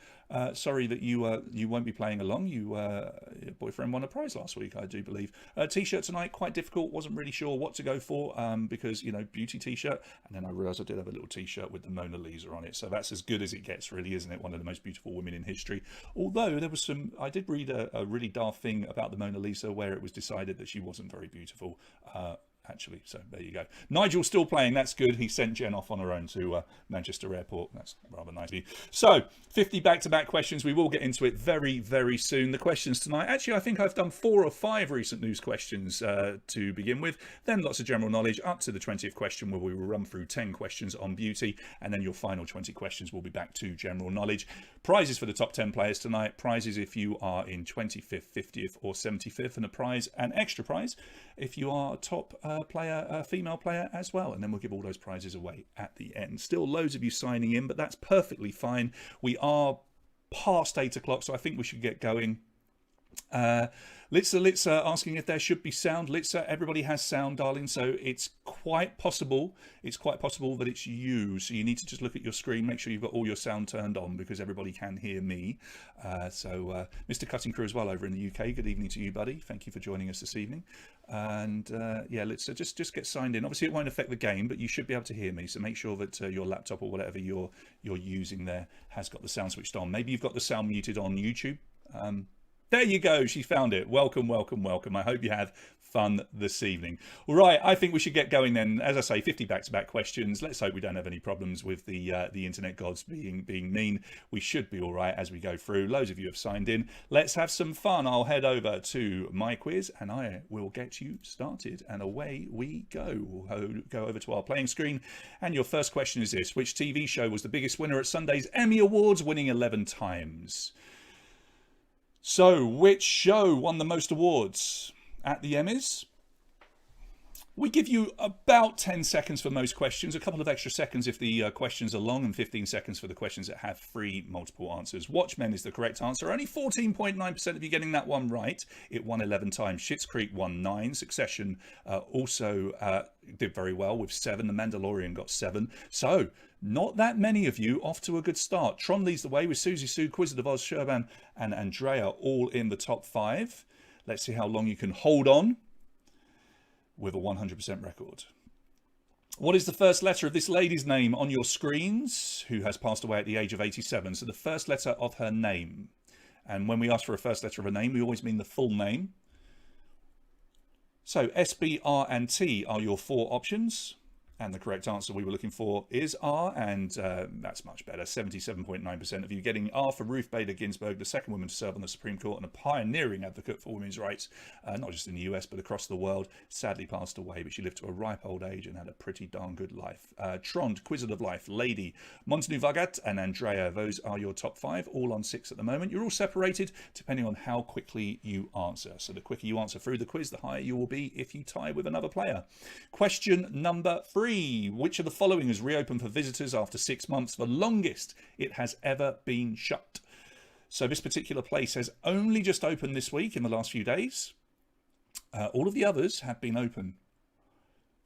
Speaker 7: Sorry that you won't be playing along. Your boyfriend won a prize last week, I do believe. T-shirt tonight, quite difficult. Wasn't really sure what to go for because, you know, beauty T-shirt. And then I realised I did have a little T-shirt with the Mona Lisa on it. So that's as good as it gets, really, isn't it? One of the most beautiful women in history. Although there was some, I did read a really daft thing about the Mona Lisa where it was decided that she wasn't very beautiful. Actually, so there you go. Nigel's still playing, that's good. He sent Jen off on her own to Manchester Airport. That's rather nice of you. So 50 back-to-back questions. We will get into it very, very soon. The questions tonight, actually, I think I've done 4 or 5 recent news questions to begin with, then lots of general knowledge up to the 20th question, where we will run through 10 questions on beauty, and then your final 20 questions will be back to general knowledge. Prizes for the top 10 players tonight. Prizes if you are in 25th, 50th or 75th, and a prize, an extra prize if you are top player, female player as well. And then we'll give all those prizes away at the end. Still loads of you signing in, but that's perfectly fine. We are past 8 o'clock, so I think we should get going. Litza asking if there should be sound. Litza, everybody has sound, darling, so it's quite possible that it's you. So you need to just look at your screen, make sure you've got all your sound turned on, because everybody can hear me. Mr. Cutting Crew as well over in the UK, good evening to you, buddy. Thank you for joining us this evening. And yeah, Litza, just get signed in. Obviously it won't affect the game, but you should be able to hear me, so make sure that your laptop or whatever you're using there has got the sound switched on. Maybe you've got the sound muted on YouTube. There you go. She found it. Welcome, welcome, welcome. I hope you have fun this evening. All right. I think we should get going then. As I say, 50 back-to-back questions. Let's hope we don't have any problems with the internet gods being mean. We should be all right as we go through. Loads of you have signed in. Let's have some fun. I'll head over to my quiz and I will get you started. And away we go. We'll go over to our playing screen. And your first question is this. Which TV show was the biggest winner at Sunday's Emmy Awards, winning 11 times? So, which show won the most awards at the Emmys? We give you about 10 seconds for most questions, a couple of extra seconds if the questions are long, and 15 seconds for the questions that have 3 multiple answers. Watchmen is the correct answer. Only 14.9% of you getting that one right. It won 11 times. Schitt's Creek won 9. Succession also did very well with 7. The Mandalorian got 7. So, not that many of you off to a good start. Tron leads the way with Susie Sue, Wizard of Oz, Sherban and Andrea all in the top 5. Let's see how long you can hold on with a 100% record. What is the first letter of this lady's name on your screens, who has passed away at the age of 87? So the first letter of her name. And when we ask for a first letter of her name, we always mean the full name. So S, B, R and T are your 4 options. And the correct answer we were looking for is R, and that's much better. 77.9% of you getting R for Ruth Bader Ginsburg, the second woman to serve on the Supreme Court and a pioneering advocate for women's rights, not just in the US, but across the world. Sadly passed away, but she lived to a ripe old age and had a pretty darn good life. Trond, Wizard of Life, Lady, Montanu Vagat, and Andrea. Those are your top 5, all on 6 at the moment. You're all separated depending on how quickly you answer. So the quicker you answer through the quiz, the higher you will be if you tie with another player. Question number 3. Which of the following has reopened for visitors after 6 months, the longest it has ever been shut? So this particular place has only just opened this week in the last few days. All of the others have been open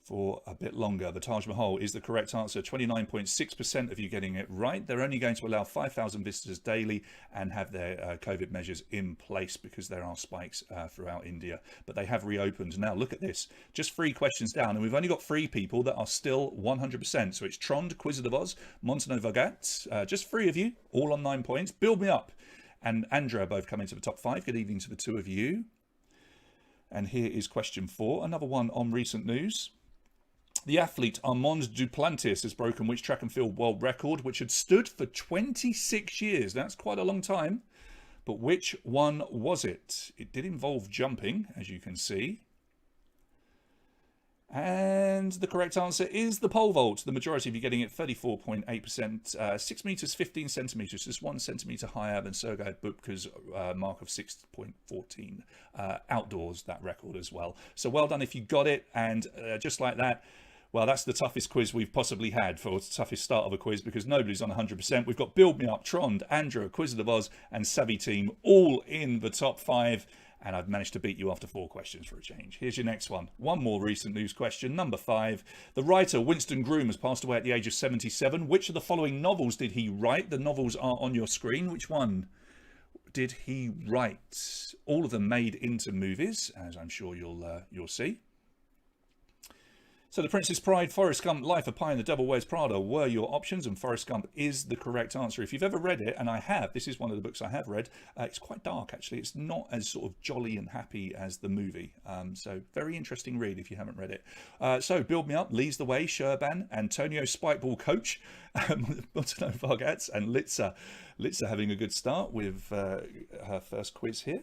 Speaker 7: for a bit longer. The Taj Mahal is the correct answer. 29.6% of you getting it right. They're only going to allow 5,000 visitors daily and have their COVID measures in place because there are spikes throughout India. But they have reopened. Now look at this. Just 3 questions down, and we've only got 3 people that are still 100%. So it's Trond, Wizard of Oz, Montanu Vagat. Just 3 of you, all on 9 points. Build Me Up and Andrea both come into the top 5. Good evening to the 2 of you. And here is question 4, another one on recent news. The athlete Armand Duplantis has broken which track and field world record, which had stood for 26 years. That's quite a long time. But which one was it? It did involve jumping, as you can see. And the correct answer is the pole vault. The majority of you getting it, 34.8%. 6 meters, 15 centimeters, just 1 centimeter higher than Sergei Bubka's mark of 6.14. Outdoors, that record as well. So well done if you got it. And just like that, well, that's the toughest quiz we've possibly had, for the toughest start of a quiz, because nobody's on 100%. We've got Build Me Up, Trond, Andrea, Wizard of Oz, and Savvy Team all in the top 5. And I've managed to beat you after 4 questions for a change. Here's your next one. One more recent news question. Number 5. The writer Winston Groom has passed away at the age of 77. Which of the following novels did he write? The novels are on your screen. Which one did he write? All of them made into movies, as I'm sure you'll see. So The Princess Bride, Forrest Gump, Life of Pi and The Devil Wears Prada were your options, and Forrest Gump is the correct answer. If you've ever read it, and I have, this is one of the books I have read, it's quite dark actually. It's not as sort of jolly and happy as the movie. So very interesting read if you haven't read it. So Build Me Up, Leads the Way, Sherban, Antonio Spikeball Coach, Montano Vargatz and Litza. Litza having a good start with her first quiz here.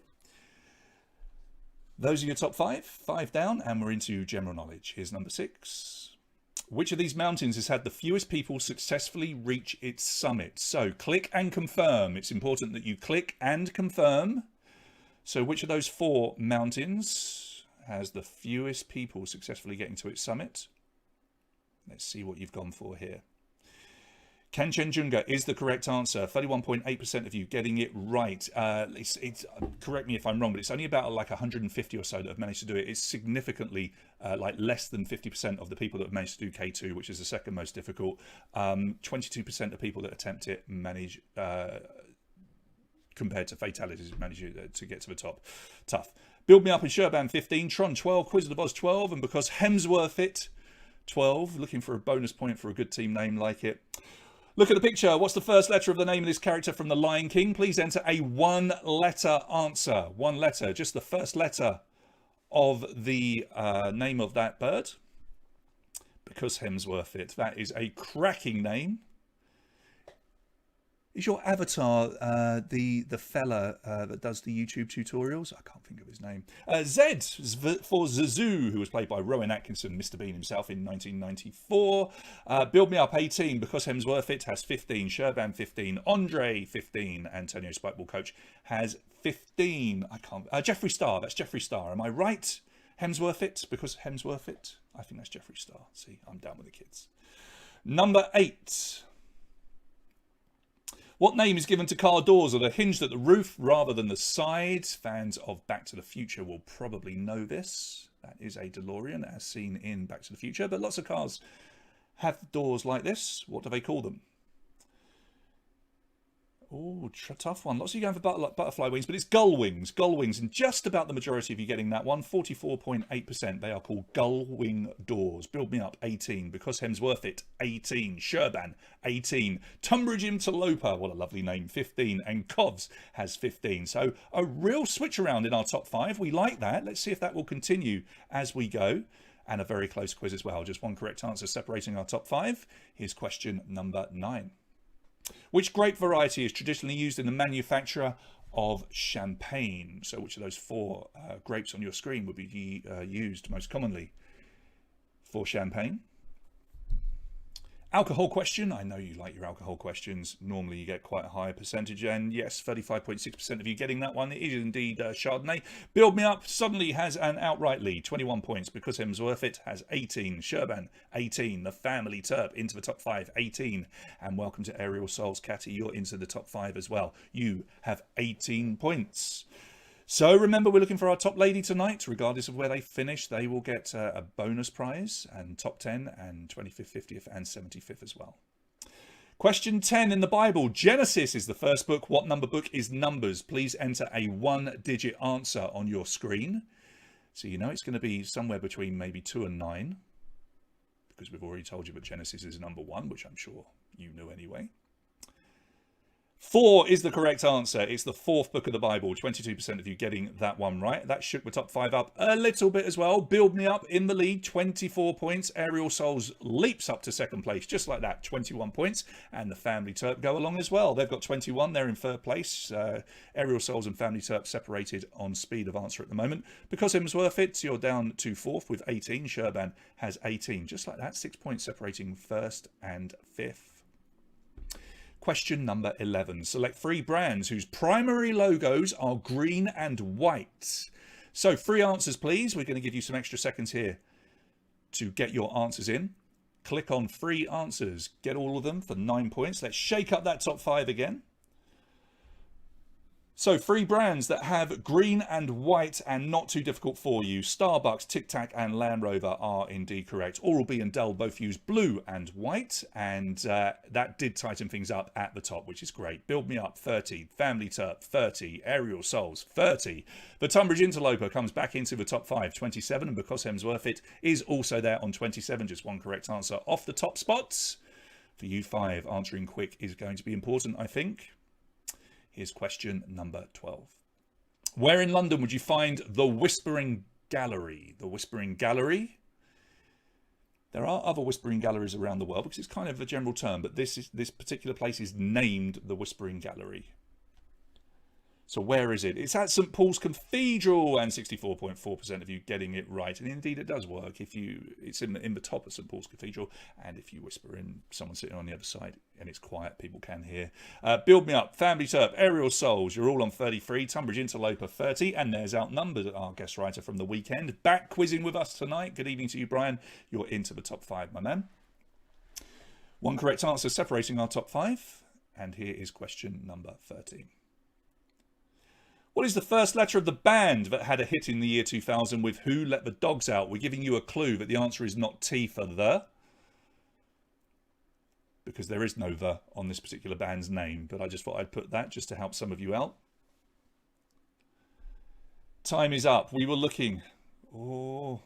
Speaker 7: Those are your top 5, 5 down, and we're into general knowledge. Here's number 6. Which of these mountains has had the fewest people successfully reach its summit? So click and confirm. It's important that you click and confirm. So which of those 4 mountains has the fewest people successfully getting to its summit? Let's see what you've gone for here. Kanchenjunga is the correct answer. 31.8% of you getting it right. It's correct me if I'm wrong, but it's only about like 150 or so that have managed to do it. It's significantly like less than 50% of the people that have managed to do K2, which is the second most difficult. 22% of people that attempt it manage, compared to fatalities, manage to get to the top. Tough. Build Me Up and Sherban 15, Tron 12, Quiz of the Boss 12, and because Hemsworth it 12. Looking for a bonus point for a good team name like it. Look at the picture. What's the first letter of the name of this character from The Lion King? Please enter a 1-letter answer. 1 letter, just the first letter of the name of that bird. Because Hemsworth it. That is a cracking name. Is your avatar the fella that does the YouTube tutorials? I can't think of his name. Zed for Zazu, who was played by Rowan Atkinson, Mr. Bean himself in 1994. Build Me Up 18, because Hemsworth it has 15. Sherban 15. Andre 15. Antonio Spikeball Coach has 15. I can't. Jeffree Star. That's Jeffree Star. Am I right? Hemsworth it, because Hemsworth it. I think that's Jeffree Star. See, I'm down with the kids. Number 8. What name is given to car doors that are hinged at the roof rather than the sides? Fans of Back to the Future will probably know this. That is a DeLorean as seen in Back to the Future, but lots of cars have doors like this. What do they call them? Oh, tough one. Lots of you going for butterfly wings, but it's gull wings. Gull wings, and just about the majority of you getting that one, 44.8%. They are called gull wing doors. Build Me Up, 18. Because Hemsworth it, 18. Sherban, 18. Tunbridge Interloper, what a lovely name, 15. And Covs has 15. So a real switch around in our top 5. We like that. Let's see if that will continue as we go. And a very close quiz as well. Just one correct answer separating our top 5. Here's question number 9. Which grape variety is traditionally used in the manufacture of champagne? So which of those 4 grapes on your screen would be used most commonly for champagne? Alcohol question. I know you like your alcohol questions. Normally you get quite a high percentage, and yes, 35.6% of you getting that one. It is indeed Chardonnay. Build Me Up suddenly has an outright lead, 21 points, because Hemsworth it has 18. Sherban, 18. The Family Terp into the top 5, 18. And welcome to Aerial Souls, Catty. You're into the top 5 as well. You have 18 points. So remember, we're looking for our top lady tonight. Regardless of where they finish, they will get a bonus prize, and top 10 and 25th, 50th and 75th as well. Question 10 in the Bible. Genesis is the first book. What number book is Numbers? Please enter a 1-digit answer on your screen. So you know it's going to be somewhere between maybe 2 and 9. Because we've already told you that Genesis is number 1, which I'm sure you knew anyway. 4 is the correct answer. It's the 4th book of the Bible. 22% of you getting that one right. That shook the top 5 up a little bit as well. Build Me Up in the lead, 24 points. Aerial Souls leaps up to 2nd place, just like that, 21 points. And the Family Terp go along as well. They've got 21. They're in 3rd place. Aerial Souls and Family Terp separated on speed of answer at the moment. Because Hemsworth it, you're down to 4th with 18. Sherban has 18. Just like that, 6 points separating 1st and 5th. Question number 11. Select 3 brands whose primary logos are green and white. So 3 answers, please. We're going to give you some extra seconds here to get your answers in. Click on 3 answers. Get all of them for 9 points. Let's shake up that top 5 again. So, 3 brands that have green and white and not too difficult for you. Starbucks, Tic Tac and Land Rover are indeed correct. Oral-B and Dell both use blue and white, and that did tighten things up at the top, which is great. Build Me Up, 30. Family Turp, 30. Aerial Souls, 30. The Tunbridge Interloper comes back into the top 5, 27, and Because Hem's Worth It is also there on 27. Just one correct answer off the top spots. For you 5, answering quick is going to be important, I think. Here's question number 12. Where in London would you find the Whispering Gallery? The Whispering Gallery? There are other Whispering Galleries around the world because it's kind of a general term, but this particular place is named the Whispering Gallery. So where is it? It's at St Paul's Cathedral, and 64.4% of you getting it right. And indeed, it does work. It's in the top of St Paul's Cathedral, and if you whisper in, someone sitting on the other side, and it's quiet, people can hear. Build Me Up, Family Turp, Aerial Souls, you're all on 33. Tunbridge Interloper, 30. And there's Outnumbered, our guest writer from the weekend, back quizzing with us tonight. Good evening to you, Brian. You're into the top 5, my man. One correct answer separating our top 5. And here is question number 13. What is the first letter of the band that had a hit in the year 2000 with Who Let the Dogs Out? We're giving you a clue that the answer is not T for the, because there is no the on this particular band's name, but I just thought I'd put that just to help some of you out. Time is up. We were looking. Oh,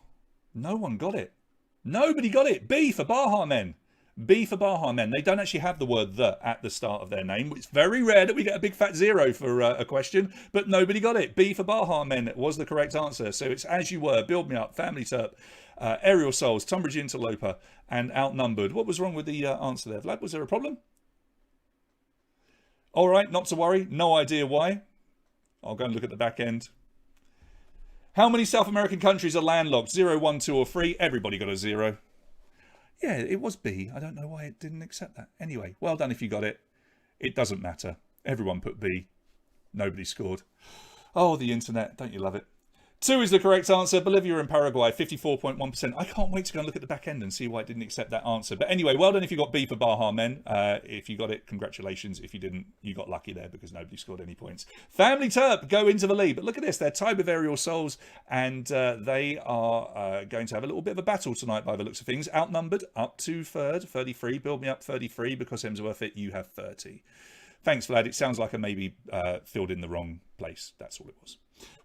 Speaker 7: no one got it. Nobody got it. B for Baha Men. B for Baha Men. They don't actually have the word the at the start of their name. It's very rare that we get a big fat 0 for a question, but nobody got it. B for Baha Men was the correct answer. So it's As You Were, Build Me Up, Family Turp, Aerial Souls, Tunbridge Interloper, and Outnumbered. What was wrong with the answer there, Vlad? Was there a problem? All right, not to worry. No idea why. I'll go and look at the back end. How many South American countries are landlocked? 0, 1, 2, or 3? Everybody got a 0. Yeah, it was B. I don't know why it didn't accept that. Anyway, well done if you got it. It doesn't matter. Everyone put B. Nobody scored. Oh, the internet. Don't you love it? 2 is the correct answer. Bolivia and Paraguay, 54.1%. I can't wait to go and look at the back end and see why it didn't accept that answer. But anyway, well done if you got B for Baha Men. If you got it, congratulations. If you didn't, you got lucky there because nobody scored any points. Family Turp go into the lead. But look at this. They're tied with Aerial Souls, and they are going to have a little bit of a battle tonight by the looks of things. Outnumbered up to third, 33. Build Me Up, 33. Because Hem's Worth It, you have 30. Thanks, Vlad. It sounds like I maybe filled in the wrong place. That's all it was.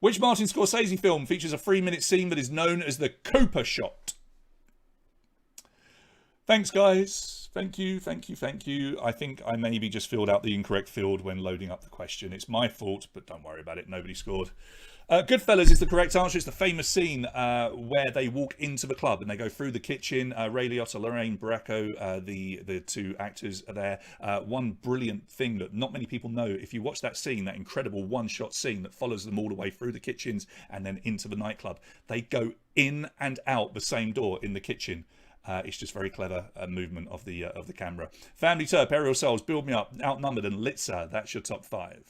Speaker 7: Which Martin Scorsese film features a 3-minute scene that is known as the Cooper shot? Thanks, guys. Thank you, thank you, thank you. I think I maybe just filled out the incorrect field when loading up the question. It's my fault, but don't worry about it. Nobody scored. Goodfellas is the correct answer. It's the famous scene where they walk into the club and they go through the kitchen. Ray Liotta, Lorraine Bracco, the 2 actors are there. One brilliant thing that not many people know, if you watch that scene, that incredible one-shot scene that follows them all the way through the kitchens and then into the nightclub, they go in and out the same door in the kitchen. It's just very clever movement of the camera. Family Turp, Aerial Souls, Build Me Up, Outnumbered, and Litzer. That's your top 5.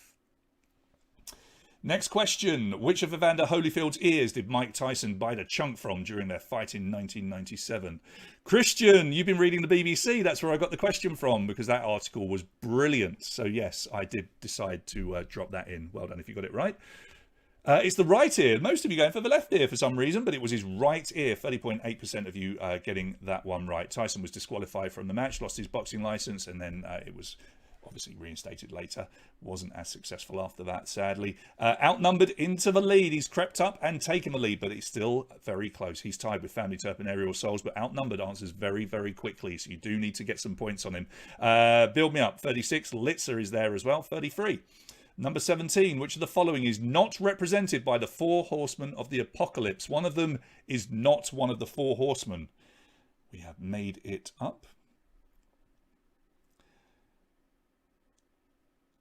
Speaker 7: Next question. Which of Evander Holyfield's ears did Mike Tyson bite a chunk from during their fight in 1997? Christian, you've been reading the BBC. That's where I got the question from because that article was brilliant. So yes, I did decide to drop that in. Well done if you got it right. It's the right ear. Most of you going for the left ear for some reason, but it was his right ear. 30.8% of you getting that one right. Tyson was disqualified from the match, lost his boxing license, and then it was obviously reinstated later. Wasn't as successful after that, sadly. Outnumbered into the lead. He's crept up and taken the lead, but it's still very close. He's tied with Family Turp and Aerial Souls, but Outnumbered answers very, very quickly, so you do need to get some points on him. Build Me Up, 36. Litzer is there as well, 33. Number 17, which of the following is not represented by the 4 horsemen of the apocalypse? One of them is not one of the 4 horsemen. We have made it up.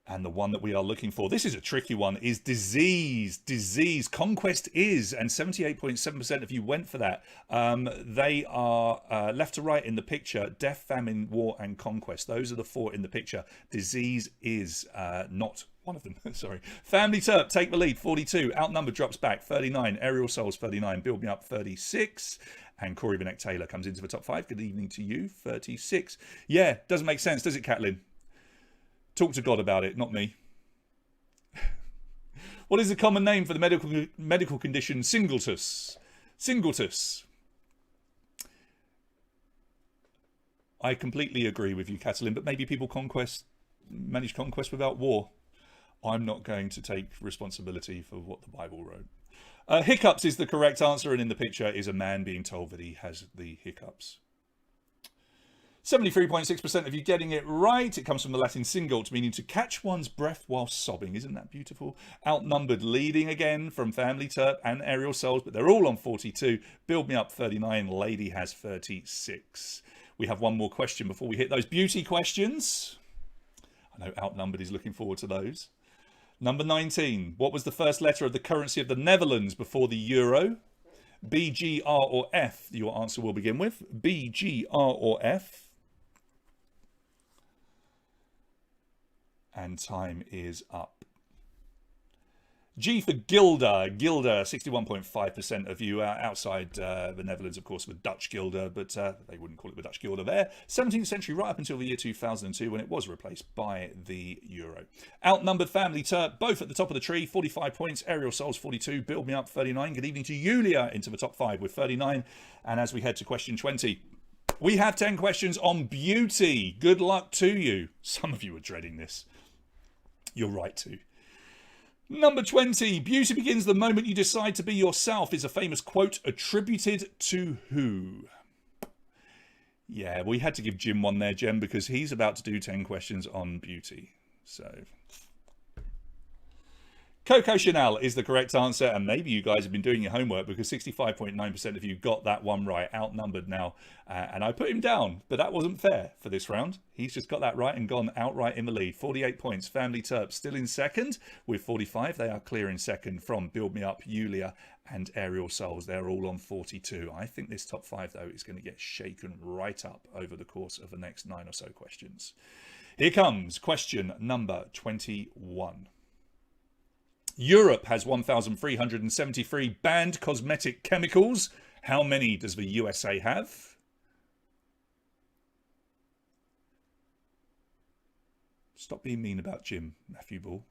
Speaker 7: And the one that we are looking for, this is a tricky one, is disease. Disease. Conquest is, and 78.7% of you went for that. They are left to right in the picture. Death, famine, war, and conquest. Those are the 4 in the picture. Disease is not one of them. Sorry. Family Turp, take the lead, 42. Outnumbered drops back, 39. Aerial Souls, 39. Build Me Up, 36. And Corey Binek Taylor comes into the top 5. Good evening to you, 36. Yeah, doesn't make sense, does it, Catlin? Talk to God about it, not me. What is the common name for the medical condition singultus? Singultus. I completely agree with you, Catalin, but maybe people manage conquest without war. I'm not going to take responsibility for what the Bible wrote. Hiccups is the correct answer, and in the picture is a man being told that he has the hiccups. 73.6% of you getting it right. It comes from the Latin singult, meaning to catch one's breath while sobbing. Isn't that beautiful? Outnumbered, leading again from Family Terp and Aerial Souls, but they're all on 42. Build Me Up 39. Lady has 36. We have one more question before we hit those beauty questions. I know Outnumbered is looking forward to those. Number 19. What was the first letter of the currency of the Netherlands before the euro? B, G, R or F? Your answer will begin with B, G, R or F. And time is up. G for Gilda. Gilda, 61.5% of you outside the Netherlands, of course, with Dutch Gilda, but they wouldn't call it the Dutch Gilda there. 17th century, right up until the year 2002, when it was replaced by the euro. Outnumbered Family Terp, both at the top of the tree, 45 points. Aerial Souls, 42. Build Me Up, 39. Good evening to Yulia into the top 5 with 39. And as we head to question 20, we have 10 questions on beauty. Good luck to you. Some of you are dreading this. You're right to. Number 20. Beauty begins the moment you decide to be yourself is a famous quote attributed to who? Yeah, we had to give Jim one there, Jem, because he's about to do 10 questions on beauty. So Coco Chanel is the correct answer, and maybe you guys have been doing your homework because 65.9% of you got that one right, outnumbered now. And I put him down, but that wasn't fair for this round. He's just got that right and gone outright in the lead. 48 points. Family Terp still in second with 45. They are clear in second from Build Me Up, Yulia and Aerial Souls. They're all on 42. I think this top 5, though, is going to get shaken right up over the course of the next 9 or so questions. Here comes question number 21. Europe has 1,373 banned cosmetic chemicals. How many does the USA have? Stop being mean about Jim, Matthew Ball.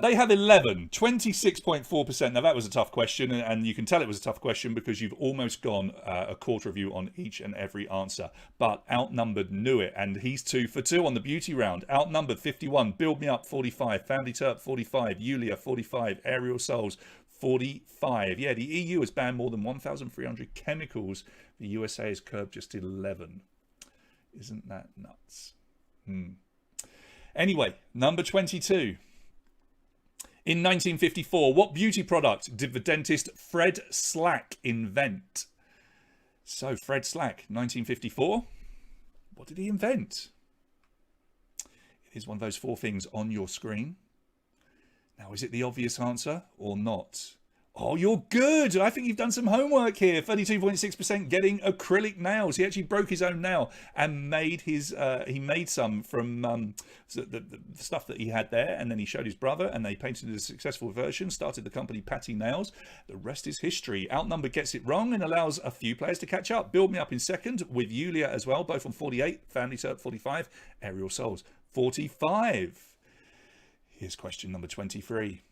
Speaker 7: They have 11, 26.4%. Now, that was a tough question, and you can tell it was a tough question because you've almost gone a quarter of you on each and every answer. But Outnumbered knew it, and he's 2 for 2 on the beauty round. Outnumbered, 51. Build Me Up, 45. Family Terp, 45. Yulia, 45. Aerial Souls, 45. Yeah, the EU has banned more than 1,300 chemicals. The USA has curbed just 11. Isn't that nuts? Anyway, number 22. In 1954, what beauty product did the dentist Fred Slack invent? So, Fred Slack, 1954. What did he invent? It is one of those 4 things on your screen. Now, is it the obvious answer or not? Oh, you're good. I think you've done some homework here. 32.6% getting acrylic nails. He actually broke his own nail and made his. He made some from the stuff that he had there, and then he showed his brother, and they painted a successful version. Started the company Patty Nails. The rest is history. Outnumbered gets it wrong and allows a few players to catch up. Build Me Up in second with Yulia as well, both on 48. Family Terp 45. Aerial Souls 45. Here's question number 23.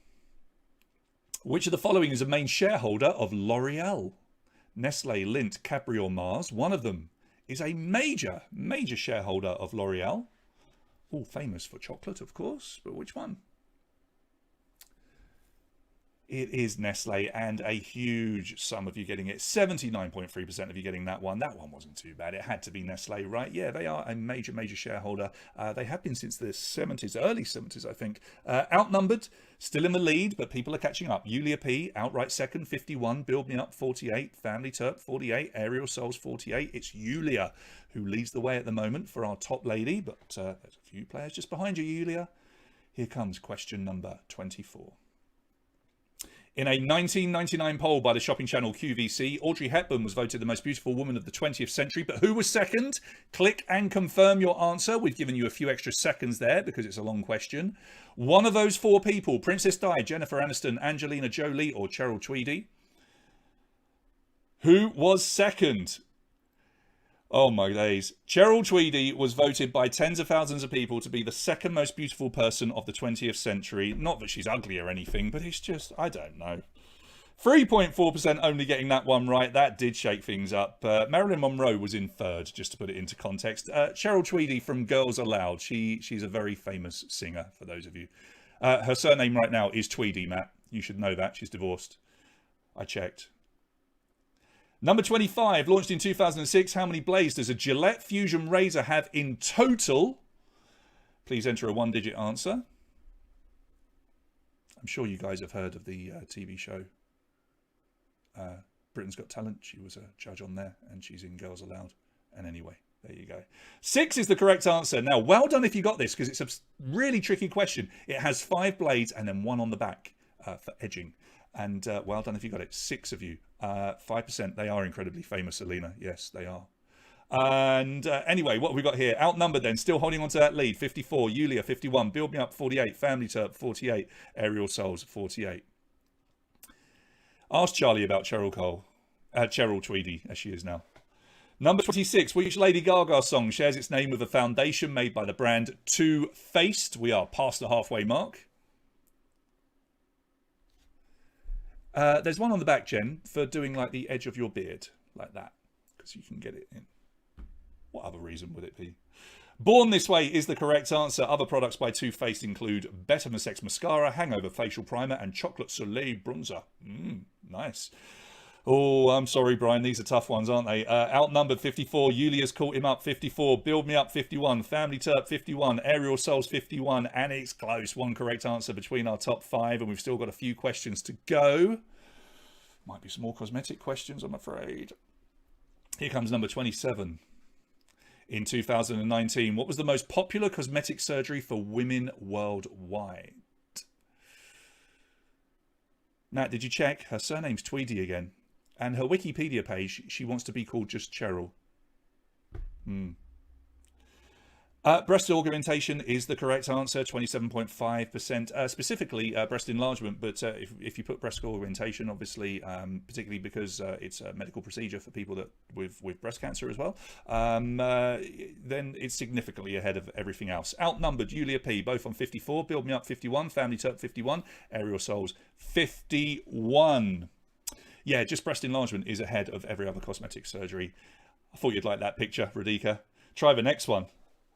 Speaker 7: Which of the following is a main shareholder of L'Oreal? Nestle, Lindt, Cadbury or Mars? One of them is a major shareholder of L'Oreal. All famous for chocolate, of course, but which one? It is Nestle, and a huge sum of you getting it. 79.3% of you getting that one. That one wasn't too bad. It had to be Nestle, right? Yeah, they are a major shareholder. They have been since the 70s, early 70s, I think. Outnumbered, still in the lead, but people are catching up. Yulia P, outright second, 51. Build Me Up, 48. Family Terp, 48. Aerial Souls, 48. It's Yulia who leads the way at the moment for our top lady, but there's a few players just behind you, Yulia. Here comes question number 24. In a 1999 poll by the shopping channel QVC, Audrey Hepburn was voted the most beautiful woman of the 20th century. But who was second? Click and confirm your answer. We've given you a few extra seconds there because it's a long question. One of those 4 people, Princess Di, Jennifer Aniston, Angelina Jolie or Cheryl Tweedy. Who was second? Oh my days. Cheryl Tweedy was voted by tens of thousands of people to be the second most beautiful person of the 20th century. Not that she's ugly or anything, but it's just, I don't know. 3.4% only getting that one right. That did shake things up. Marilyn Monroe was in third, just to put it into context. Cheryl Tweedy from Girls Aloud. She's a very famous singer, for those of you. Her surname right now is Tweedy, Matt. You should know that. She's divorced. I checked. Number 25, launched in 2006. How many blades does a Gillette Fusion razor have in total? Please enter a one-digit answer. I'm sure you guys have heard of the TV show Britain's Got Talent. She was a judge on there, and she's in Girls Aloud. And anyway, there you go. 6 is the correct answer. Now, well done if you got this, because it's a really tricky question. It has 5 blades and then 1 on the back for edging. And well done if you got it. 6 of you. 5%. They are incredibly famous, Alina. Yes, they are. And anyway, what have we got here? Outnumbered then, still holding on to that lead. 54, Yulia 51, Build Me Up 48, Family Turp 48, Aerial Souls 48. Ask Charlie about Cheryl Tweedy, as she is now. Number 26, which Lady Gaga song shares its name with a foundation made by the brand Too Faced? We are past the halfway mark. There's one on the back, Jen, for doing like the edge of your beard, like that, because you can get it in. What other reason would it be? Born This Way is the correct answer. Other products by Too Faced include Better Sex Mascara, Hangover Facial Primer, and Chocolate Soleil Bronzer. Nice. Oh, I'm sorry, Brian. These are tough ones, aren't they? Outnumbered 54. Yulia's caught him up 54. Build Me Up 51. Family Turp 51. Aerial Souls 51. And it's close. One correct answer between our top 5. And we've still got a few questions to go. Might be some more cosmetic questions, I'm afraid. Here comes number 27. In 2019, what was the most popular cosmetic surgery for women worldwide? Nat, did you check? Her surname's Tweedy again. And her Wikipedia page, she wants to be called just Cheryl. Breast augmentation is the correct answer, 27.5%. Specifically, breast enlargement, but if you put breast augmentation, obviously, particularly because it's a medical procedure for people that with breast cancer as well, then it's significantly ahead of everything else. Outnumbered, Yulia P, both on 54, Build Me Up 51, Family Turp 51, Aerial Souls 51. Yeah, just breast enlargement is ahead of every other cosmetic surgery. I thought you'd like that picture, Radhika. Try the next one.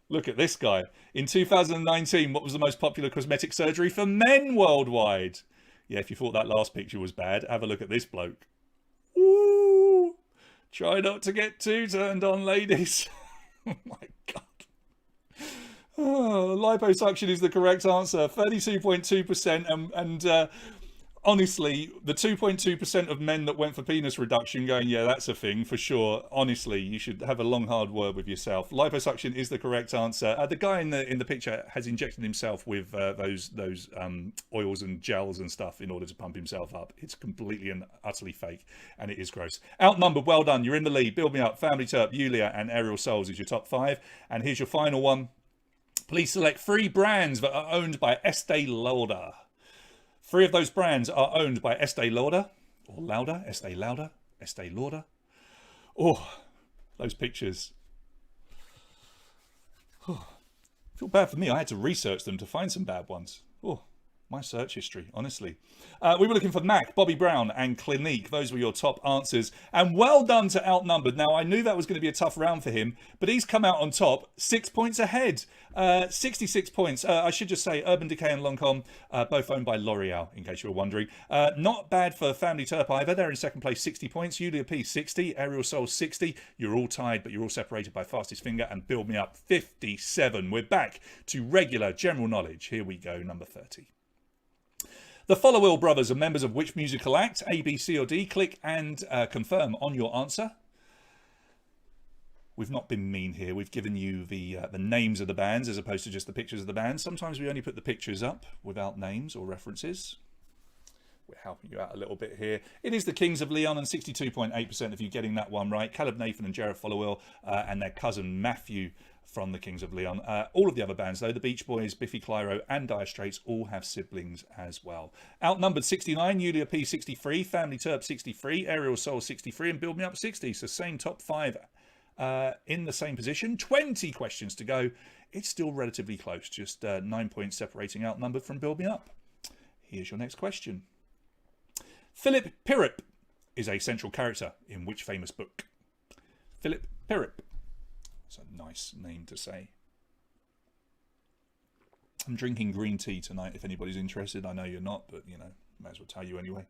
Speaker 7: Look at this guy. In 2019, what was the most popular cosmetic surgery for men worldwide? Yeah, if you thought that last picture was bad, have a look at this bloke. Ooh! Try not to get too turned on, ladies. Oh my God. Oh, liposuction is the correct answer. 32.2%. And honestly, the 2.2% of men that went for penis reduction going, yeah, that's a thing for sure. Honestly, you should have a long, hard word with yourself. Liposuction is the correct answer. The guy in the picture has injected himself with those oils and gels and stuff in order to pump himself up. It's completely and utterly fake, and it is gross. Outnumbered, well done. You're in the lead. Build Me Up, Family Turp, Yulia, and Aerial Souls is your top 5. And here's your final one. Please select 3 brands that are owned by Estee Lauder. 3 of those brands are owned by Estee Lauder, or Lauder, Estee Lauder, Estee Lauder. Oh, those pictures. Oh, I feel bad for me. I had to research them to find some bad ones. Oh, my search history, honestly. We were looking for MAC, Bobbi Brown, and Clinique. Those were your top answers. And well done to Outnumbered. Now, I knew that was going to be a tough round for him, but he's come out on top, 6 points ahead. 66 points. I should just say Urban Decay and Lancome, both owned by L'Oreal, in case you were wondering. Not bad for Family Turp either. They're in second place, 60 points. Yulia P, 60. Aerial Soul, 60. You're all tied, but you're all separated by Fastest Finger and Build Me Up, 57. We're back to regular general knowledge. Here we go, number 30. The Followill brothers are members of which musical act? A, B, C, or D? Click and confirm on your answer. We've not been mean here. We've given you the names of the bands as opposed to just the pictures of the bands. Sometimes we only put the pictures up without names or references. We're helping you out a little bit here. It is the Kings of Leon, and 62.8% of you getting that one right. Caleb Nathan and Jared Followill and their cousin Matthew from the Kings of Leon. All of the other bands, though, the Beach Boys, Biffy Clyro, and Dire Straits, all have siblings as well. Outnumbered 69, Yulia P 63, Family Turp 63, Aerial Soul 63, and Build Me Up 60. So same top 5 in the same position. 20 questions to go. It's still relatively close, just 9 points separating Outnumbered from Build Me Up. Here's your next question. Philip Pirrip is a central character in which famous book? Philip Pirrip. It's a nice name to say. I'm drinking green tea tonight, if anybody's interested. I know you're not, but, you know, may as well tell you anyway.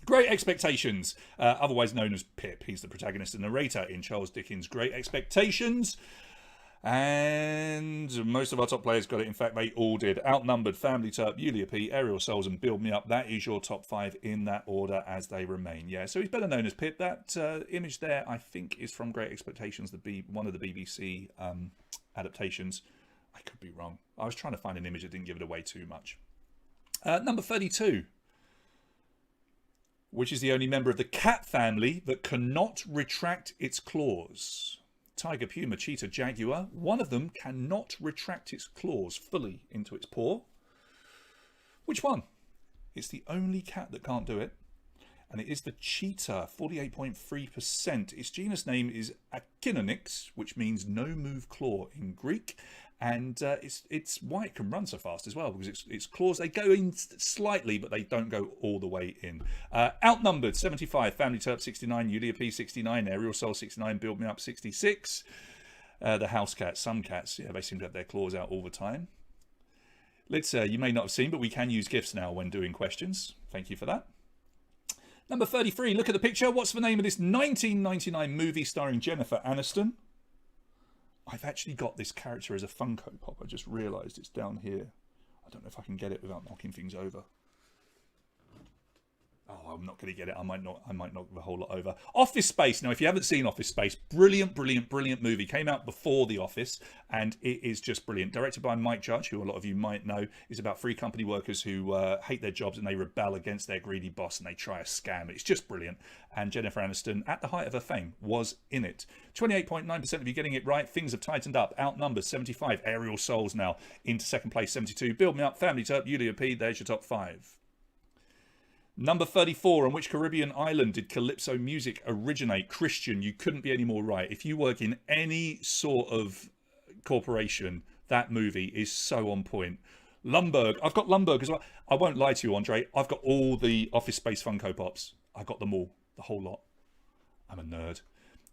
Speaker 7: Great Expectations, otherwise known as Pip. He's the protagonist and narrator in Charles Dickens' Great Expectations. And most of our top players got it. In fact, they all did. Outnumbered, Family Turp, Yulia P, Aerial Souls, and Build Me Up. That is your top 5 in that order as they remain. Yeah, so he's better known as Pip. That image there, I think, is from Great Expectations, one of the BBC adaptations. I could be wrong. I was trying to find an image that didn't give it away too much. Number 32, which is the only member of the cat family that cannot retract its claws. Tiger, puma, cheetah, jaguar. One of them cannot retract its claws fully into its paw. Which one? It's the only cat that can't do it. And it is the cheetah, 48.3%. Its genus name is Echinonyx, which means no move claw in Greek. And it's why it can run so fast as well, because its claws, they go in slightly, but they don't go all the way in. Outnumbered, 75. Family Turp, 69. Yulia P, 69. Aerial Soul, 69. Build Me Up, 66. The house cats, some cats, yeah, they seem to have their claws out all the time. Let's, you may not have seen, but we can use GIFs now when doing questions. Thank you for that. Number 33, look at the picture. What's the name of this 1999 movie starring Jennifer Aniston? I've actually got this character as a Funko Pop. I just realised it's down here. I don't know if I can get it without knocking things over. Oh, I'm not going to get it. I might knock the whole lot over. Office Space. Now, if you haven't seen Office Space, brilliant movie. Came out before The Office, and it is just brilliant. Directed by Mike Judge, who a lot of you might know. Is about 3 company workers who hate their jobs and they rebel against their greedy boss and they try a scam. It's just brilliant. And Jennifer Aniston, at the height of her fame, was in it. 28.9% of you getting it right. Things have tightened up. Outnumbered, 75. Aerial Souls now into second place, 72. Build Me Up, Family Turp, Yulia P. There's your top 5. Number 34, on which Caribbean island did Calypso music originate? Christian, you couldn't be any more right. If you work in any sort of corporation, that movie is so on point. Lumberg, I've got Lumberg as well. I won't lie to you, Andre. I've got all the Office Space Funko Pops. I got them all, the whole lot. I'm a nerd.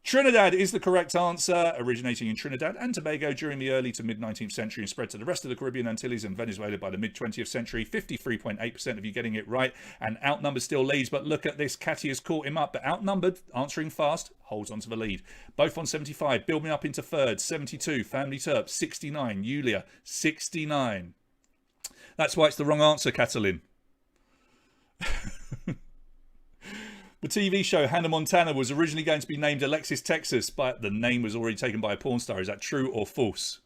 Speaker 7: Trinidad is the correct answer, originating in Trinidad and Tobago during the early to mid-19th century and spread to the rest of the Caribbean, Antilles and Venezuela by the mid-20th century. 53.8% of you getting it right, and Outnumbered still leads, but look at this. Catty has caught him up, but Outnumbered, answering fast, holds on to the lead. Both on 75. Build Me Up into third, 72. Family Turp, 69. Yulia, 69. That's why it's the wrong answer, Catalin. The TV show Hannah Montana was originally going to be named Alexis Texas, but the name was already taken by a porn star. Is that true or false?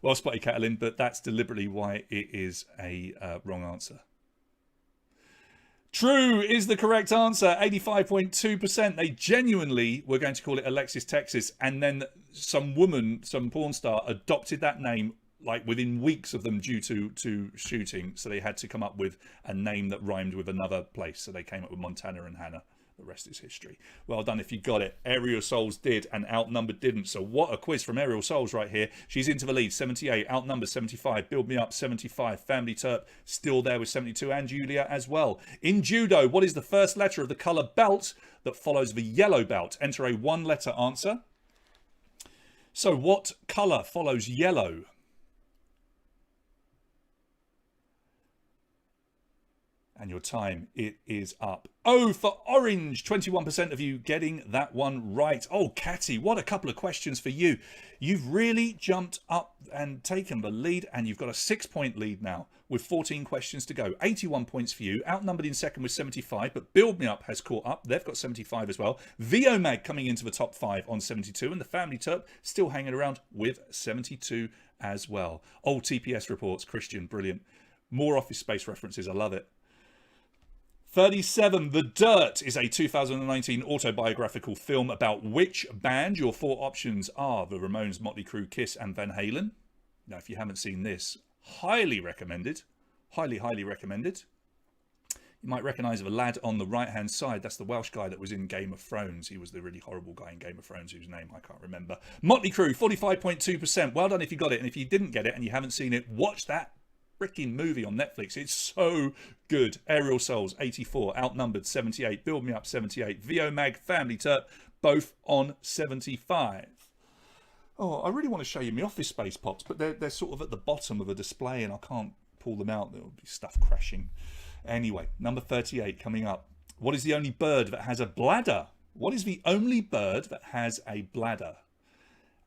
Speaker 7: Well spotted, Catalin, but that's deliberately why it is a wrong answer. True is the correct answer, 85.2%. They genuinely were going to call it Alexis Texas, and then some woman, some porn star, adopted that name like within weeks of them due to shooting, so they had to come up with a name that rhymed with another place, so they came up with Montana and Hannah. The rest is history. Well done if you got it. Aerial Souls did and Outnumbered didn't. So what a quiz from Aerial Souls right here. She's into the lead, 78. Outnumbered, 75. Build Me Up, 75. Family Turp still there with 72, and Julia as well. In judo, what is the first letter of the colour belt that follows the yellow belt? Enter a 1-letter answer. So what colour follows yellow? And your time, it is up. Oh, for orange, 21% of you getting that one right. Oh, Catty, what a couple of questions for you. You've really jumped up and taken the lead, and you've got a 6-point lead now with 14 questions to go. 81 points for you. Outnumbered in second with 75, but Build Me Up has caught up. They've got 75 as well. Viomag coming into the top 5 on 72, and the Family Turp still hanging around with 72 as well. Old TPS reports, Christian, brilliant. More Office Space references, I love it. 37. The Dirt is a 2019 autobiographical film about which band? Your 4 options are the Ramones, Motley Crue, Kiss and Van Halen. Now, if you haven't seen this, highly recommended. Highly, highly recommended. You might recognise the lad on the right-hand side. That's the Welsh guy that was in Game of Thrones. He was the really horrible guy in Game of Thrones, whose name I can't remember. Motley Crue, 45.2%. Well done if you got it. And if you didn't get it and you haven't seen it, watch that freaking movie on Netflix. It's so good. Aerial Souls, 84. Outnumbered, 78. Build Me Up, 78. VO Mag, Family Turp, both on 75. Oh, I really want to show you my Office Space pops, but they're sort of at the bottom of a display and I can't pull them out. There'll be stuff crashing. Anyway, number 38 coming up. What is the only bird that has a bladder? What is the only bird that has a bladder?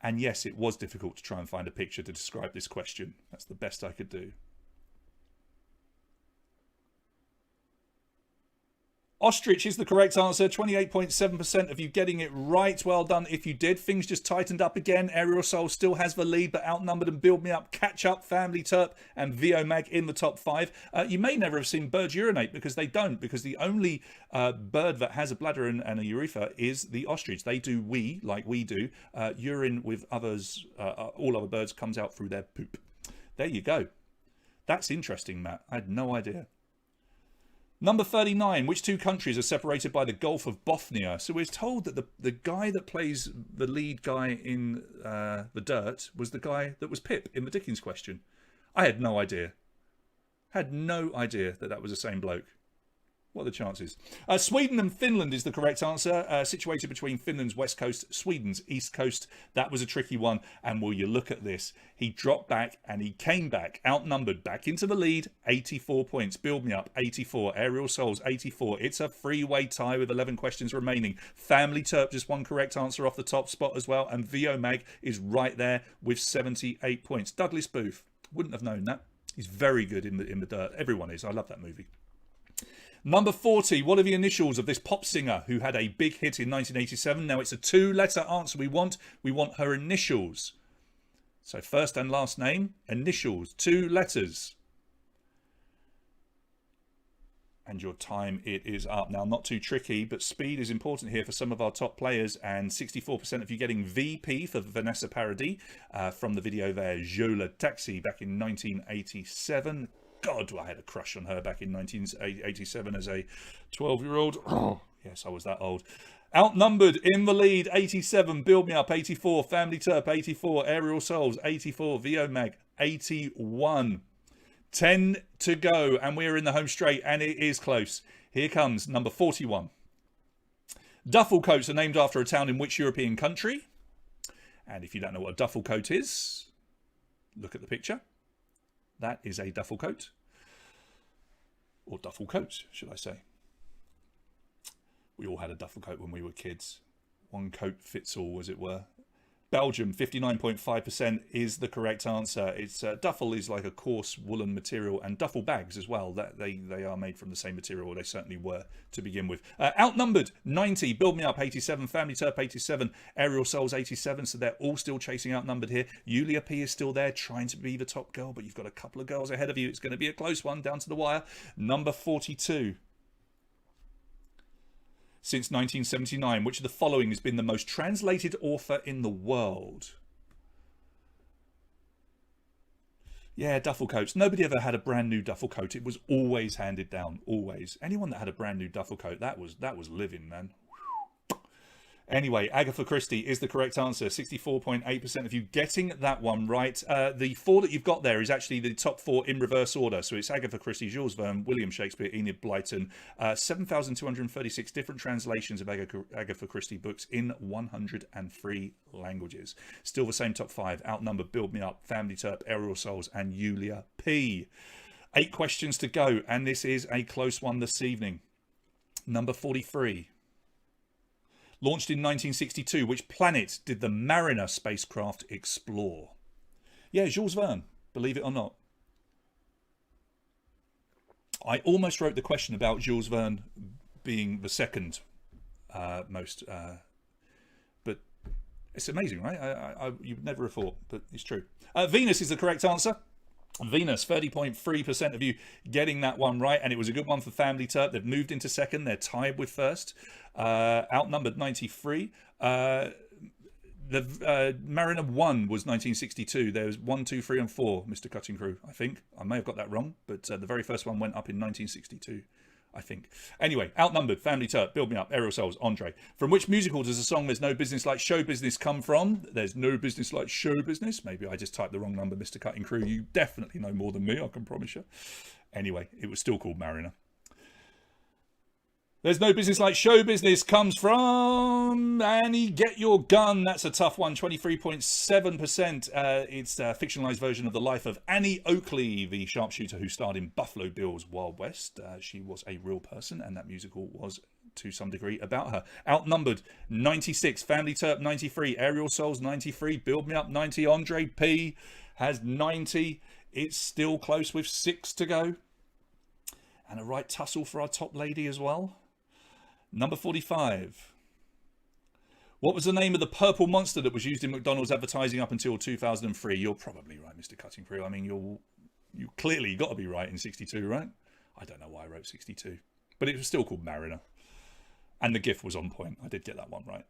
Speaker 7: And yes, it was difficult to try and find a picture to describe this question. That's the best I could do. Ostrich is the correct answer. 28.7% of you getting it right. Well done if you did. Things just tightened up again. Aerial Soul still has the lead, but Outnumbered and Build Me Up catch up. Family Turp and VO Mag in the top 5. You may never have seen birds urinate because they don't, because the only bird that has a bladder and a urethra is the ostrich. They do wee, like we do. Urine with others, all other birds comes out through their poop. There you go. That's interesting, Matt. I had no idea. Number 39, which two countries are separated by the Gulf of Bothnia? So we're told that the guy that plays the lead guy in The Dirt was the guy that was Pip in the Dickens question. I had no idea. Had no idea that that was the same bloke. What are the chances? Sweden and Finland is the correct answer. Situated between Finland's west coast, Sweden's east coast. That was a tricky one. And will you look at this? He dropped back and he came back, outnumbered, back into the lead. 84 points. Build Me Up, 84. Aerial Souls, 84. It's a three-way tie with 11 questions remaining. Family Turp, just one correct answer off the top spot as well. And VO Mag is right there with 78 points. Douglas Booth, wouldn't have known that. He's very good in the Dirt. Everyone is. I love that movie. Number 40, what are the initials of this pop singer who had a big hit in 1987? Now, it's a two-letter answer we want. We want her initials. So first and last name, initials, 2 letters. And your time, it is up. Now, not too tricky, but speed is important here for some of our top players. And 64% of you getting VP for Vanessa Paradis from the video there, Jola Taxi, back in 1987. God, I had a crush on her back in 1987 as a 12-year-old. Oh, yes, I was that old. Outnumbered in the lead, 87. Build Me Up, 84. Family Turp, 84. Aerial Souls, 84. VO Mag, 81. 10 to go, and we're in the home straight, and it is close. Here comes number 41. Duffel coats are named after a town in which European country? And if you don't know what a duffel coat is, look at the picture. That is a duffel coat. Or duffel coat, should I say. We all had a duffel coat when we were kids. One coat fits all, as it were. Belgium, 59.5% is the correct answer. It's duffel is like a coarse woolen material, and duffel bags as well. That they are made from the same material, or they certainly were to begin with. Outnumbered, 90. Build Me Up, 87. Family Turp, 87. Aerial Souls, 87. So they're all still chasing Outnumbered here. Yulia P is still there, trying to be the top girl, but you've got a couple of girls ahead of you. It's going to be a close one, down to the wire. Number 42. Since 1979, which of the following has been the most translated author in the world? Yeah, duffel coats. Nobody ever had a brand new duffel coat. It was always handed down, always. Anyone that had a brand new duffel coat, that was living, man. Anyway, Agatha Christie is the correct answer. 64.8% of you getting that one right. The 4 that you've got there is actually the top 4 in reverse order. So it's Agatha Christie, Jules Verne, William Shakespeare, Enid Blyton. 7,236 different translations of Agatha Christie books in 103 languages. Still the same top 5. Outnumbered, Build Me Up, Family Turp, Aerial Souls, and Yulia P. 8 questions to go, and this is a close one this evening. Number 43. Launched in 1962, which planet did the Mariner spacecraft explore? Yeah, Jules Verne, believe it or not. I almost wrote the question about Jules Verne being the second most, but it's amazing, right? You'd never have thought, but it's true. Venus is the correct answer. Venus, 30.3% of you getting that one right, and it was a good one for Family Turp. They've moved into second. They're tied with first. Outnumbered, 93. The Mariner 1 was 1962. There was 1, 2, 3, and 4, Mr. Cutting Crew, I think. I may have got that wrong, but the very first one went up in 1962. I think. Anyway, Outnumbered, Family Turp, Build Me Up, Aerial Souls, Andre. From which musical does the song There's No Business Like Show Business come from? There's no business like show business. Maybe I just typed the wrong number, Mr. Cutting Crew. You definitely know more than me, I can promise you. Anyway, it was still called Mariner. There's No Business Like Show Business comes from Annie Get Your Gun. That's a tough one, 23.7%. It's a fictionalized version of the life of Annie Oakley, the sharpshooter who starred in Buffalo Bill's Wild West. She was a real person, and that musical was, to some degree, about her. Outnumbered, 96. Family Turp, 93. Aerial Souls, 93. Build Me Up, 90. Andre P has 90. It's still close with 6 to go. And a right tussle for our top lady as well. Number 45. What was the name of the purple monster that was used in McDonald's advertising up until 2003? You're probably right, Mr. Cutting Crew. I mean, you clearly got to be right in 62, right? I don't know why I wrote 62. But it was still called Mariner. And the GIF was on point. I did get that one right.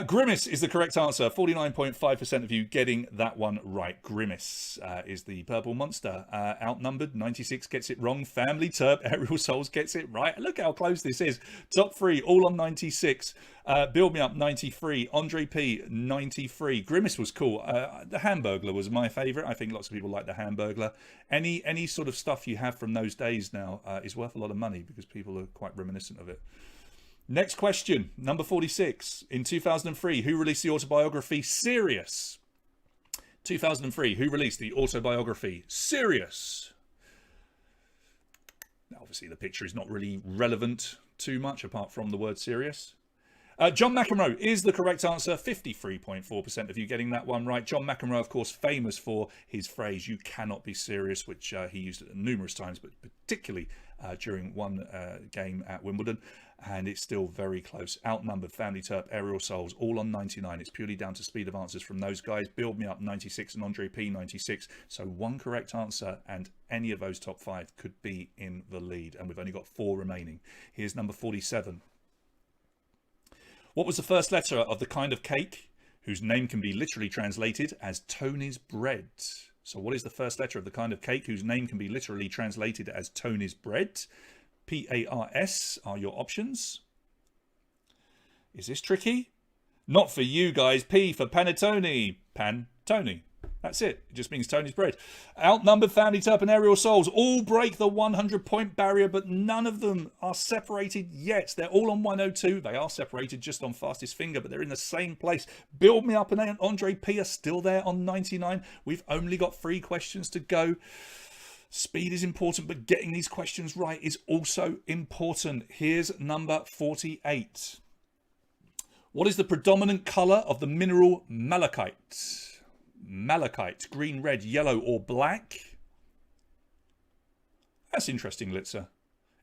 Speaker 7: Grimace is the correct answer. 49.5% of you getting that one right. Grimace is the purple monster. Outnumbered, 96 gets it wrong. Family Turp, Aerial Souls gets it right. Look how close this is. Top 3, all on 96. Build Me Up, 93. Andre P, 93. Grimace was cool. The Hamburglar was my favourite. I think lots of people like the Hamburglar. Any sort of stuff you have from those days now is worth a lot of money because people are quite reminiscent of it. Next question, number 46. In 2003, who released the autobiography Sirius? 2003, who released the autobiography Sirius? Now, obviously, the picture is not really relevant too much apart from the word Sirius. John McEnroe is the correct answer. 53.4% of you getting that one right. John McEnroe, of course, famous for his phrase, "You cannot be serious," which he used numerous times, but particularly during one game at Wimbledon. And it's still very close. Outnumbered, Family Turp, Aerial Souls, all on 99. It's purely down to speed of answers from those guys. Build Me Up, 96, and Andre P, 96. So one correct answer, and any of those top 5 could be in the lead. And we've only got 4 remaining. Here's number 47. What was the first letter of the kind of cake whose name can be literally translated as Tony's bread? So what is the first letter of the kind of cake whose name can be literally translated as Tony's bread? P-A-R-S are your options. Is this tricky? Not for you guys. P for panettone. Pantone. That's it. It just means Tony's bread. Outnumbered, Family Turp and Aerial Souls all break the 100-point barrier, but none of them are separated yet. They're all on 102. They are separated just on fastest finger, but they're in the same place. Build Me Up and Andre P are still there on 99. We've only got 3 questions to go. Speed is important, but getting these questions right is also important. Here's number 48. What is the predominant colour of the mineral malachite? Malachite, green, red, yellow or black? That's interesting, Litzer.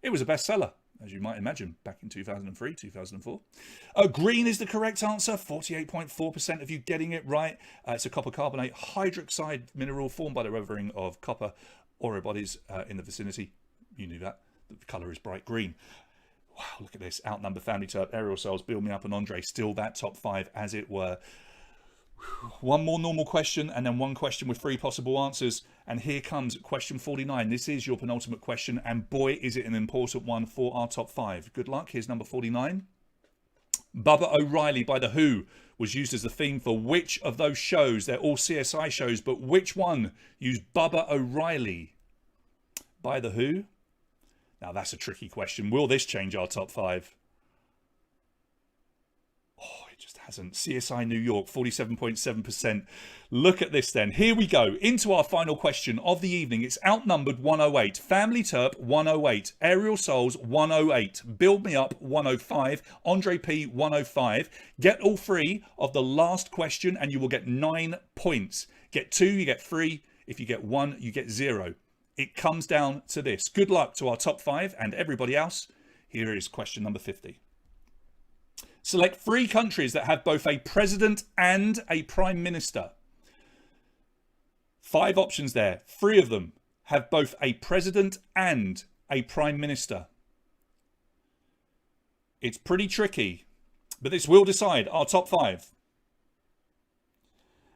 Speaker 7: It was a bestseller, as you might imagine, back in 2003, 2004. Green is the correct answer. 48.4% of you getting it right. It's a copper carbonate hydroxide mineral formed by the weathering of copper ore bodies in the vicinity. You knew that. The colour is bright green. Wow, look at this. Outnumbered, Family Turp, Aerial Souls, Build Me Up and Andre. Still that top 5 as it were. One more normal question and then one question with 3 possible answers. And here comes question 49. This is your penultimate question. And boy, is it an important one for our top 5. Good luck. Here's number 49. Bubba O'Reilly by The Who was used as the theme for which of those shows? They're all CSI shows, but which one used Bubba O'Reilly by The Who? Now that's a tricky question. Will this change our top 5? Oh, it just hasn't. CSI New York, 47.7%. Look at this then. Here we go. Into our final question of the evening. It's Outnumbered 108. Family Turp 108. Aerial Souls 108. Build Me Up 105. Andre P 105. Get all 3 of the last question and you will get 9 points. Get 2, you get 3. If you get 1, you get 0. It comes down to this. Good luck to our top 5 and everybody else. Here is question number 50. Select 3 countries that have both a president and a prime minister. 5 options there. 3 of them have both a president and a prime minister. It's pretty tricky, but this will decide our top 5.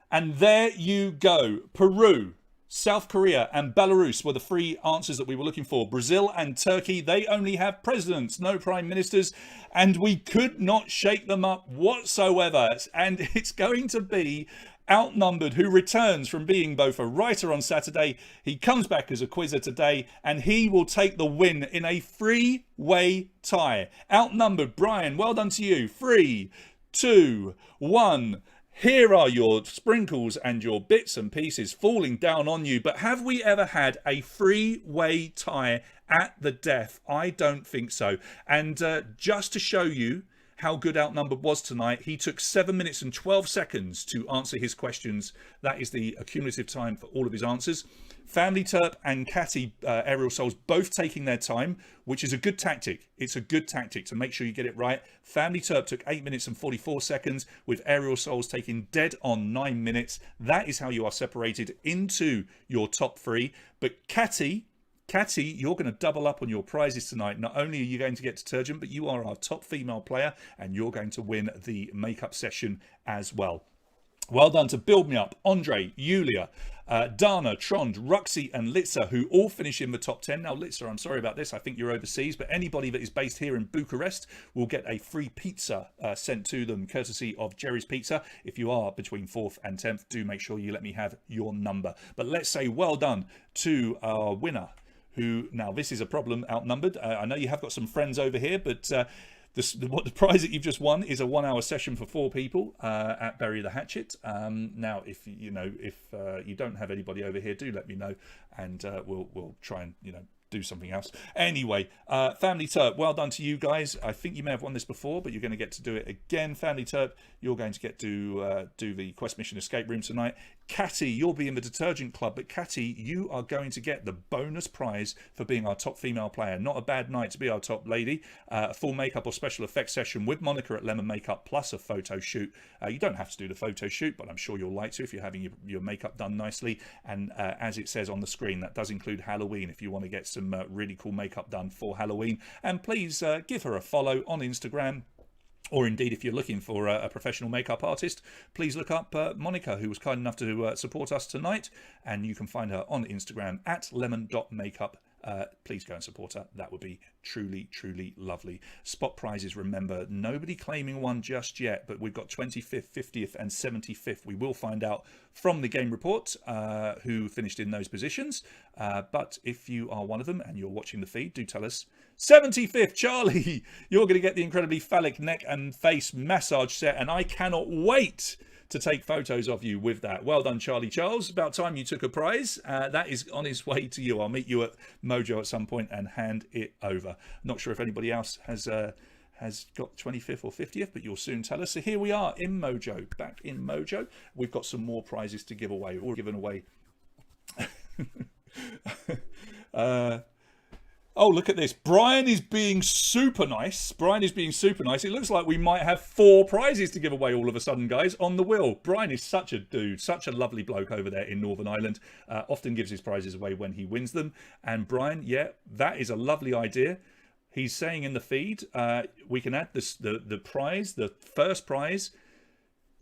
Speaker 7: And there you go. Peru, South Korea and Belarus were the 3 answers that we were looking for. Brazil and Turkey, they only have presidents, no prime ministers, and we could not shake them up whatsoever. And it's going to be Outnumbered, who returns from being both a writer on Saturday. He comes back as a quizzer today, and he will take the win in a 3-way tie. Outnumbered, Brian, well done to you. 3, 2, 1. Here are your sprinkles and your bits and pieces falling down on you. But have we ever had a 3-way tie at the death? I don't think so. And just to show you how good Outnumbered was tonight, he took 7 minutes and 12 seconds to answer his questions. That is the cumulative time for all of his answers. Family Terp and Catty, Aerial Souls, both taking their time, which is a good tactic. It's a good tactic to make sure you get it right. Family Terp took 8 minutes and 44 seconds, with Aerial Souls taking dead on 9 minutes. That is how you are separated into your top 3. But Catty, you're going to double up on your prizes tonight. Not only are you going to get detergent, but you are our top female player, and you're going to win the makeup session as well. Well done to Build Me Up, Andre, Yulia, Dana, Trond, Ruxy and Litza, who all finish in the top 10. Now, Litza, I'm sorry about this. I think you're overseas, but anybody that is based here in Bucharest will get a free pizza sent to them, courtesy of Jerry's Pizza. If you are between 4th and 10th, do make sure you let me have your number. But let's say well done to our winner, who, now this is a problem, Outnumbered. I know you have got some friends over here, but the prize that you've just won is a 1-hour session for 4 people at Bury the Hatchet. Now, if you don't have anybody over here, do let me know, and we'll try and do something else. Anyway, Family Terp, well done to you guys. I think you may have won this before, but you're going to get to do it again. Family Terp, you're going to get to do the Quest Mission Escape Room tonight. Catty, you'll be in the Detergent Club, but Catty, you are going to get the bonus prize for being our top female player. Not a bad night to be our top lady. A full makeup or special effects session with Monica at Lemon Makeup, plus a photo shoot. You don't have to do the photo shoot, but I'm sure you'll like to if you're having your makeup done nicely. And as it says on the screen, that does include Halloween if you want to get some really cool makeup done for Halloween. And please give her a follow on Instagram. Or indeed, if you're looking for a professional makeup artist, please look up Monica, who was kind enough to support us tonight. And you can find her on Instagram at lemon.makeup. Please go and support her. That would be truly, truly lovely. Spot prizes, remember, nobody claiming one just yet, but we've got 25th, 50th and 75th. We will find out from the game report who finished in those positions. But if you are one of them and you're watching the feed, do tell us. 75th, Charlie, you're going to get the incredibly phallic neck and face massage set, and I cannot wait to take photos of you with that. Well done, Charlie Charles. About time you took a prize. That is on its way to you. I'll meet you at Mojo at some point and hand it over. Not sure if anybody else has got 25th or 50th, but you'll soon tell us. So here we are in Mojo, back in Mojo. We've got some more prizes to give away. We've all given away. Oh, look at this. Brian is being super nice. It looks like we might have 4 prizes to give away all of a sudden, guys, on the wheel. Brian is such a dude, such a lovely bloke over there in Northern Ireland. Often gives his prizes away when he wins them. And Brian, yeah, that is a lovely idea. He's saying in the feed, we can add the prize, the first prize,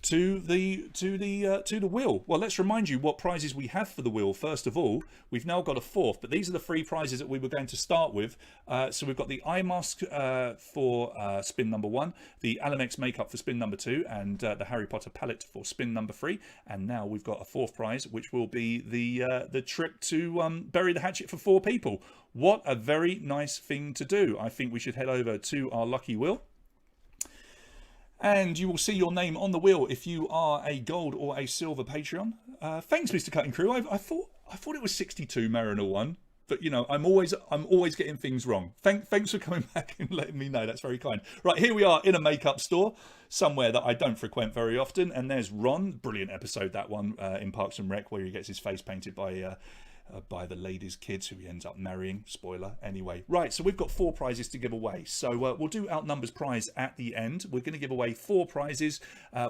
Speaker 7: to the wheel. Well, let's remind you what prizes we have for the wheel. First of all, we've now got a 4th, but these are the 3 prizes that we were going to start with. So we've got the eye mask for spin number 1, the Alamex makeup for spin number 2, and the Harry Potter palette for spin number 3. And now we've got a 4th prize, which will be the trip to Bury the Hatchet for 4 people. What a very nice thing to do. I think we should head over to our lucky wheel. And you will see your name on the wheel if you are a gold or a silver Patreon. Thanks, Mr. Cutting Crew. I thought it was 62 Mariner 1, but I'm always getting things wrong. Thanks for coming back and letting me know. That's very kind. Right, here we are in a makeup store somewhere that I don't frequent very often, and there's Ron. Brilliant episode, that one, in Parks and Rec, where he gets his face painted by the ladies' kids who he ends up marrying. Spoiler. Anyway, right, so we've got 4 prizes to give away. So we'll do Outnumber's prize at the end. We're going to give away 4 prizes.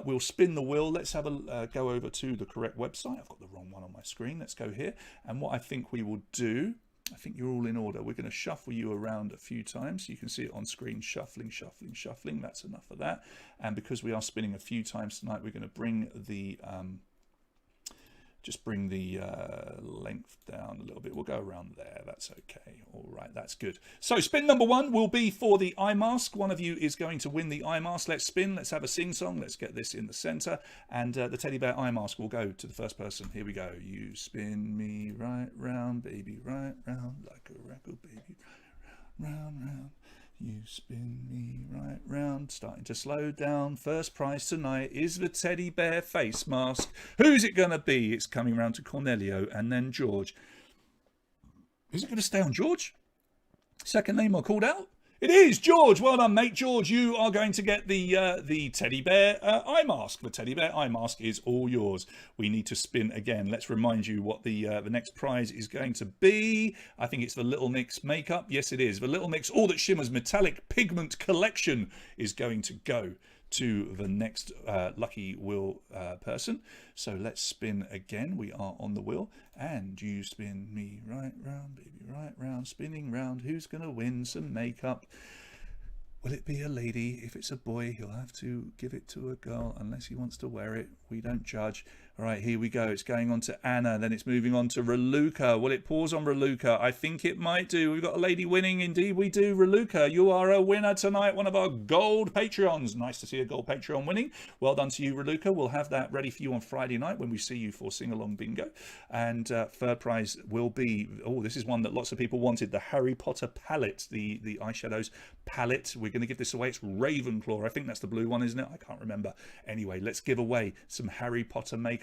Speaker 7: We'll spin the wheel. Let's have a go over to the correct website. I've got the wrong one on my screen. Let's go here. And what I think we will do, I think you're all in order. We're going to shuffle you around a few times so you can see it on screen. Shuffling, shuffling, shuffling. That's enough of that. And because we are spinning a few times tonight, we're going to bring the just bring the length down a little bit. We'll go around there. That's okay. All right, that's good. So spin number 1 will be for the eye mask. One of you is going to win the eye mask. Let's spin. Let's have a sing-song. Let's get this in the centre. And the teddy bear eye mask will go to the first person. Here we go. You spin me right round, baby, right round, like a record, baby, round, round. You spin me right round. Starting to slow down. First prize tonight is the teddy bear face mask. Who's it going to be? It's coming round to Cornelio and then George. Is it going to stay on George? Second name I called out? It is George. Well done, mate. George, you are going to get the teddy bear eye mask. The teddy bear eye mask is all yours. We need to spin again. Let's remind you what the next prize is going to be. I think it's the Little Mix makeup. Yes, it is. The Little Mix All That Shimmers Metallic Pigment Collection is going to go to the next lucky wheel person. So let's spin again. We are on the wheel, and you spin me right round, baby, right round, spinning round. Who's gonna win some makeup? Will it be a lady? If it's a boy, he'll have to give it to a girl unless he wants to wear it. We don't judge. All right, here we go. It's going on to Anna, then it's moving on to Raluca. Will it pause on Raluca? I think it might do. We've got a lady winning. Indeed, we do. Raluca, you are a winner tonight. One of our gold Patreons. Nice to see a gold Patreon winning. Well done to you, Raluca. We'll have that ready for you on Friday night when we see you for Sing Along Bingo. And third prize will be, oh, this is one that lots of people wanted, the Harry Potter palette, the eyeshadows palette. We're going to give this away. It's Ravenclaw. I think that's the blue one, isn't it? I can't remember. Anyway, let's give away some Harry Potter makeup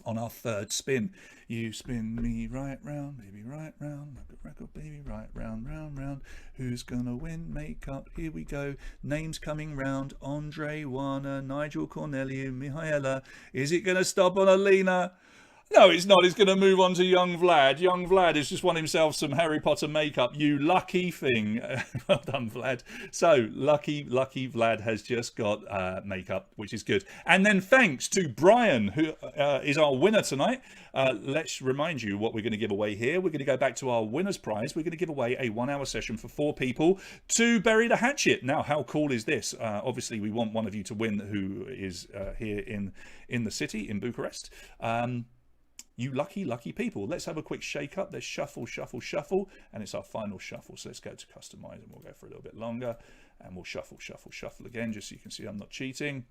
Speaker 7: on our third spin. You spin me right round, baby, right round, like a record, baby, right round, round, round. Who's gonna win makeup? Here we go. Names coming round. Andre, Warner, Nigel, Corneliu, Mihaela. Is it gonna stop on Alina? No, it's not. It's going to move on to young Vlad. Young Vlad has just won himself some Harry Potter makeup. You lucky thing. Well done, Vlad. So, lucky Vlad has just got makeup, which is good. And then thanks to Brian, who is our winner tonight. Let's remind you what we're going to give away here. We're going to go back to our winner's prize. We're going to give away a 1-hour session for 4 people to bury the hatchet. Now, how cool is this? Obviously, we want one of you to win who is here in the city, in Bucharest. You lucky people. Let's have a quick shake up. There's shuffle, shuffle, shuffle, and it's our final shuffle. So let's go to customize and we'll go for a little bit longer, and we'll shuffle, shuffle, shuffle again, just so you can see I'm not cheating.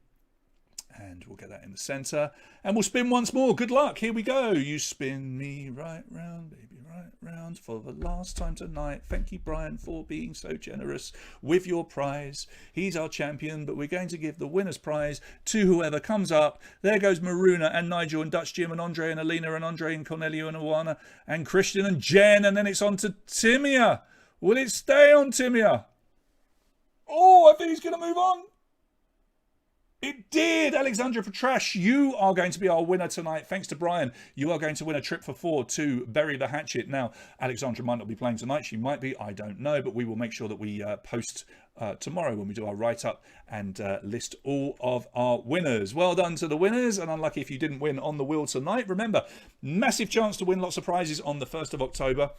Speaker 7: And we'll get that in the center, and we'll spin once more. Good luck. Here we go. You spin me right round, baby, right round, for the last time tonight. Thank you, Brian, for being so generous with your prize. He's our champion, but we're going to give the winner's prize to whoever comes up. There goes Maruna and Nigel and Dutch Jim and Andre and Alina and Andre and Cornelio and Awana and Christian and Jen, and then it's on to Timia. Will it stay on Timia? Oh, I think he's going to move on. It did! Alexandra Petrash, you are going to be our winner tonight. Thanks to Brian. You are going to win a trip for 4 to bury the hatchet. Now, Alexandra might not be playing tonight. She might be. I don't know. But we will make sure that we post tomorrow when we do our write-up and list all of our winners. Well done to the winners. And unlucky if you didn't win on the wheel tonight. Remember, massive chance to win lots of prizes on the 1st of October.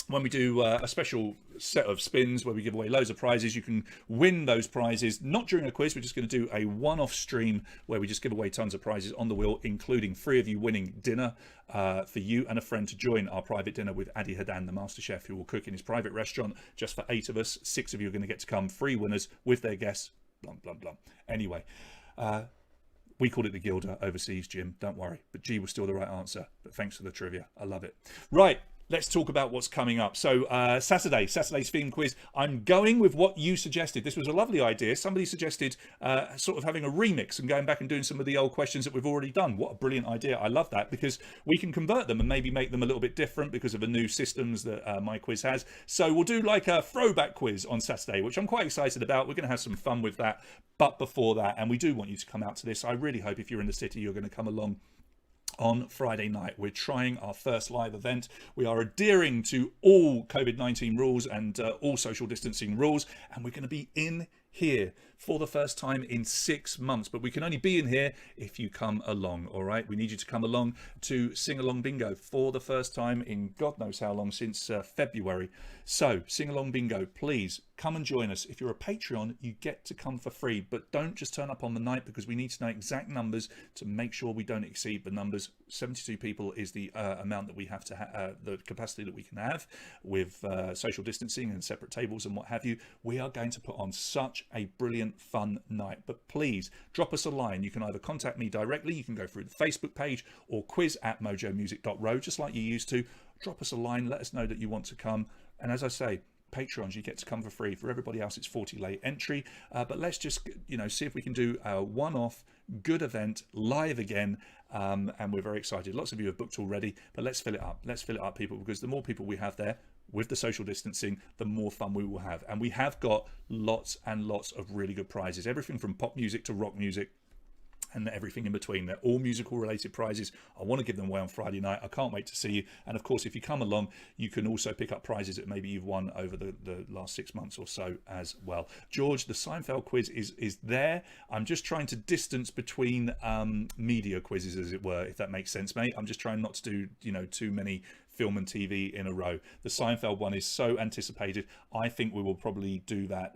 Speaker 7: When we do a special set of spins where we give away loads of prizes, you can win those prizes, not during a quiz. We're just going to do a one-off stream where we just give away tons of prizes on the wheel, including 3 of you winning dinner for you and a friend to join our private dinner with Adi Hadan, the master chef, who will cook in his private restaurant just for 8 of us. 6 of you are going to get to come, 3 winners with their guests. Blum, blum, blum. Anyway, we called it the Gilder overseas, Jim. Don't worry. But G was still the right answer. But thanks for the trivia. I love it. Right. Let's talk about what's coming up. So Saturday's theme quiz. I'm going with what you suggested. This was a lovely idea. Somebody suggested sort of having a remix and going back and doing some of the old questions that we've already done. What a brilliant idea. I love that, because we can convert them and maybe make them a little bit different because of the new systems that my quiz has. So we'll do like a throwback quiz on Saturday, which I'm quite excited about. We're going to have some fun with that. But before that, and we do want you to come out to this, I really hope if you're in the city, you're going to come along on Friday night. We're trying our first live event. We are adhering to all COVID-19 rules and all social distancing rules, and we're going to be in here for the first time in 6 months, but we can only be in here if you come along. All right, we need you to come along to Sing Along Bingo for the first time in God knows how long, since February. So Sing Along Bingo, please come and join us. If you're a Patreon, you get to come for free, but don't just turn up on the night, because we need to know exact numbers to make sure we don't exceed the numbers. 72 people is the amount that we have to the capacity that we can have with social distancing and separate tables and what have you. We are going to put on such a brilliant, fun night. But please drop us a line. You can either contact me directly, you can go through the Facebook page, or quiz@mojomusic.ro, just like you used to. Drop us a line, let us know that you want to come. And as I say, Patrons, you get to come for free. For everybody else, it's 40 late entry. But let's just, see if we can do a one-off good event live again. And we're very excited. Lots of you have booked already, but let's fill it up. Let's fill it up, people, because the more people we have there with the social distancing, the more fun we will have. And we have got lots and lots of really good prizes. Everything from pop music to rock music, and everything in between. They're all musical related prizes. I want to give them away on Friday night. I can't wait to see you. And of course, if you come along, you can also pick up prizes that maybe you've won over the last 6 months or so as well. George, the Seinfeld quiz is there. I'm just trying to distance between media quizzes, as it were, if that makes sense, mate. I'm just trying not to do, too many film and TV in a row. The Seinfeld one is so anticipated. I think we will probably do that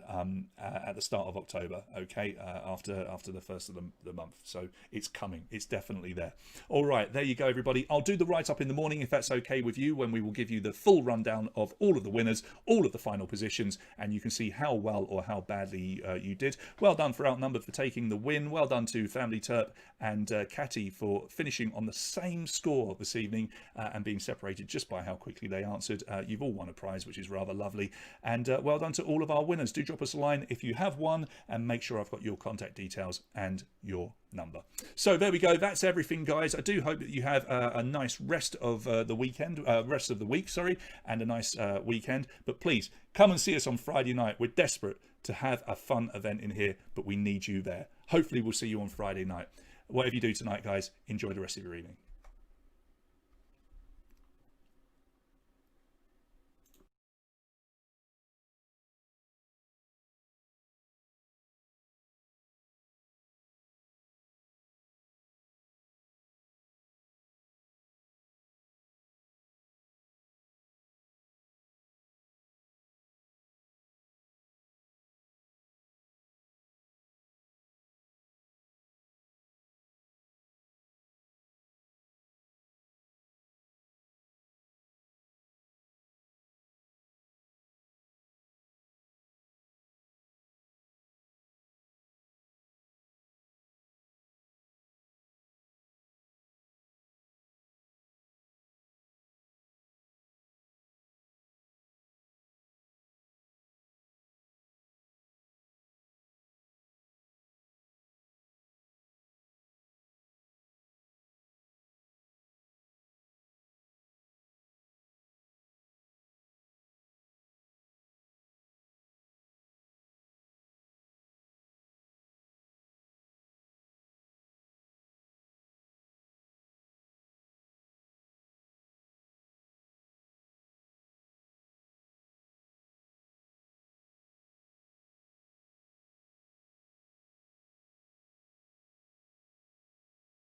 Speaker 7: at the start of October, okay, after the first of the month. So it's coming. It's definitely there. All right, there you go, everybody. I'll do the write-up in the morning, if that's okay with you, when we will give you the full rundown of all of the winners, all of the final positions, and you can see how well or how badly you did. Well done for Outnumbered for taking the win. Well done to Family Terp and Catty for finishing on the same score this evening and being separated just by how quickly they answered. You've all won a prize, which is rather lovely. And well done to all of our winners. Do drop us a line if you have won, and make sure I've got your contact details and your number. So there we go. That's everything, guys. I do hope that you have a nice rest of the week, and a nice weekend. But please come and see us on Friday night. We're desperate to have a fun event in here, but we need you there. Hopefully we'll see you on Friday night. Whatever you do tonight, guys, enjoy the rest of your evening.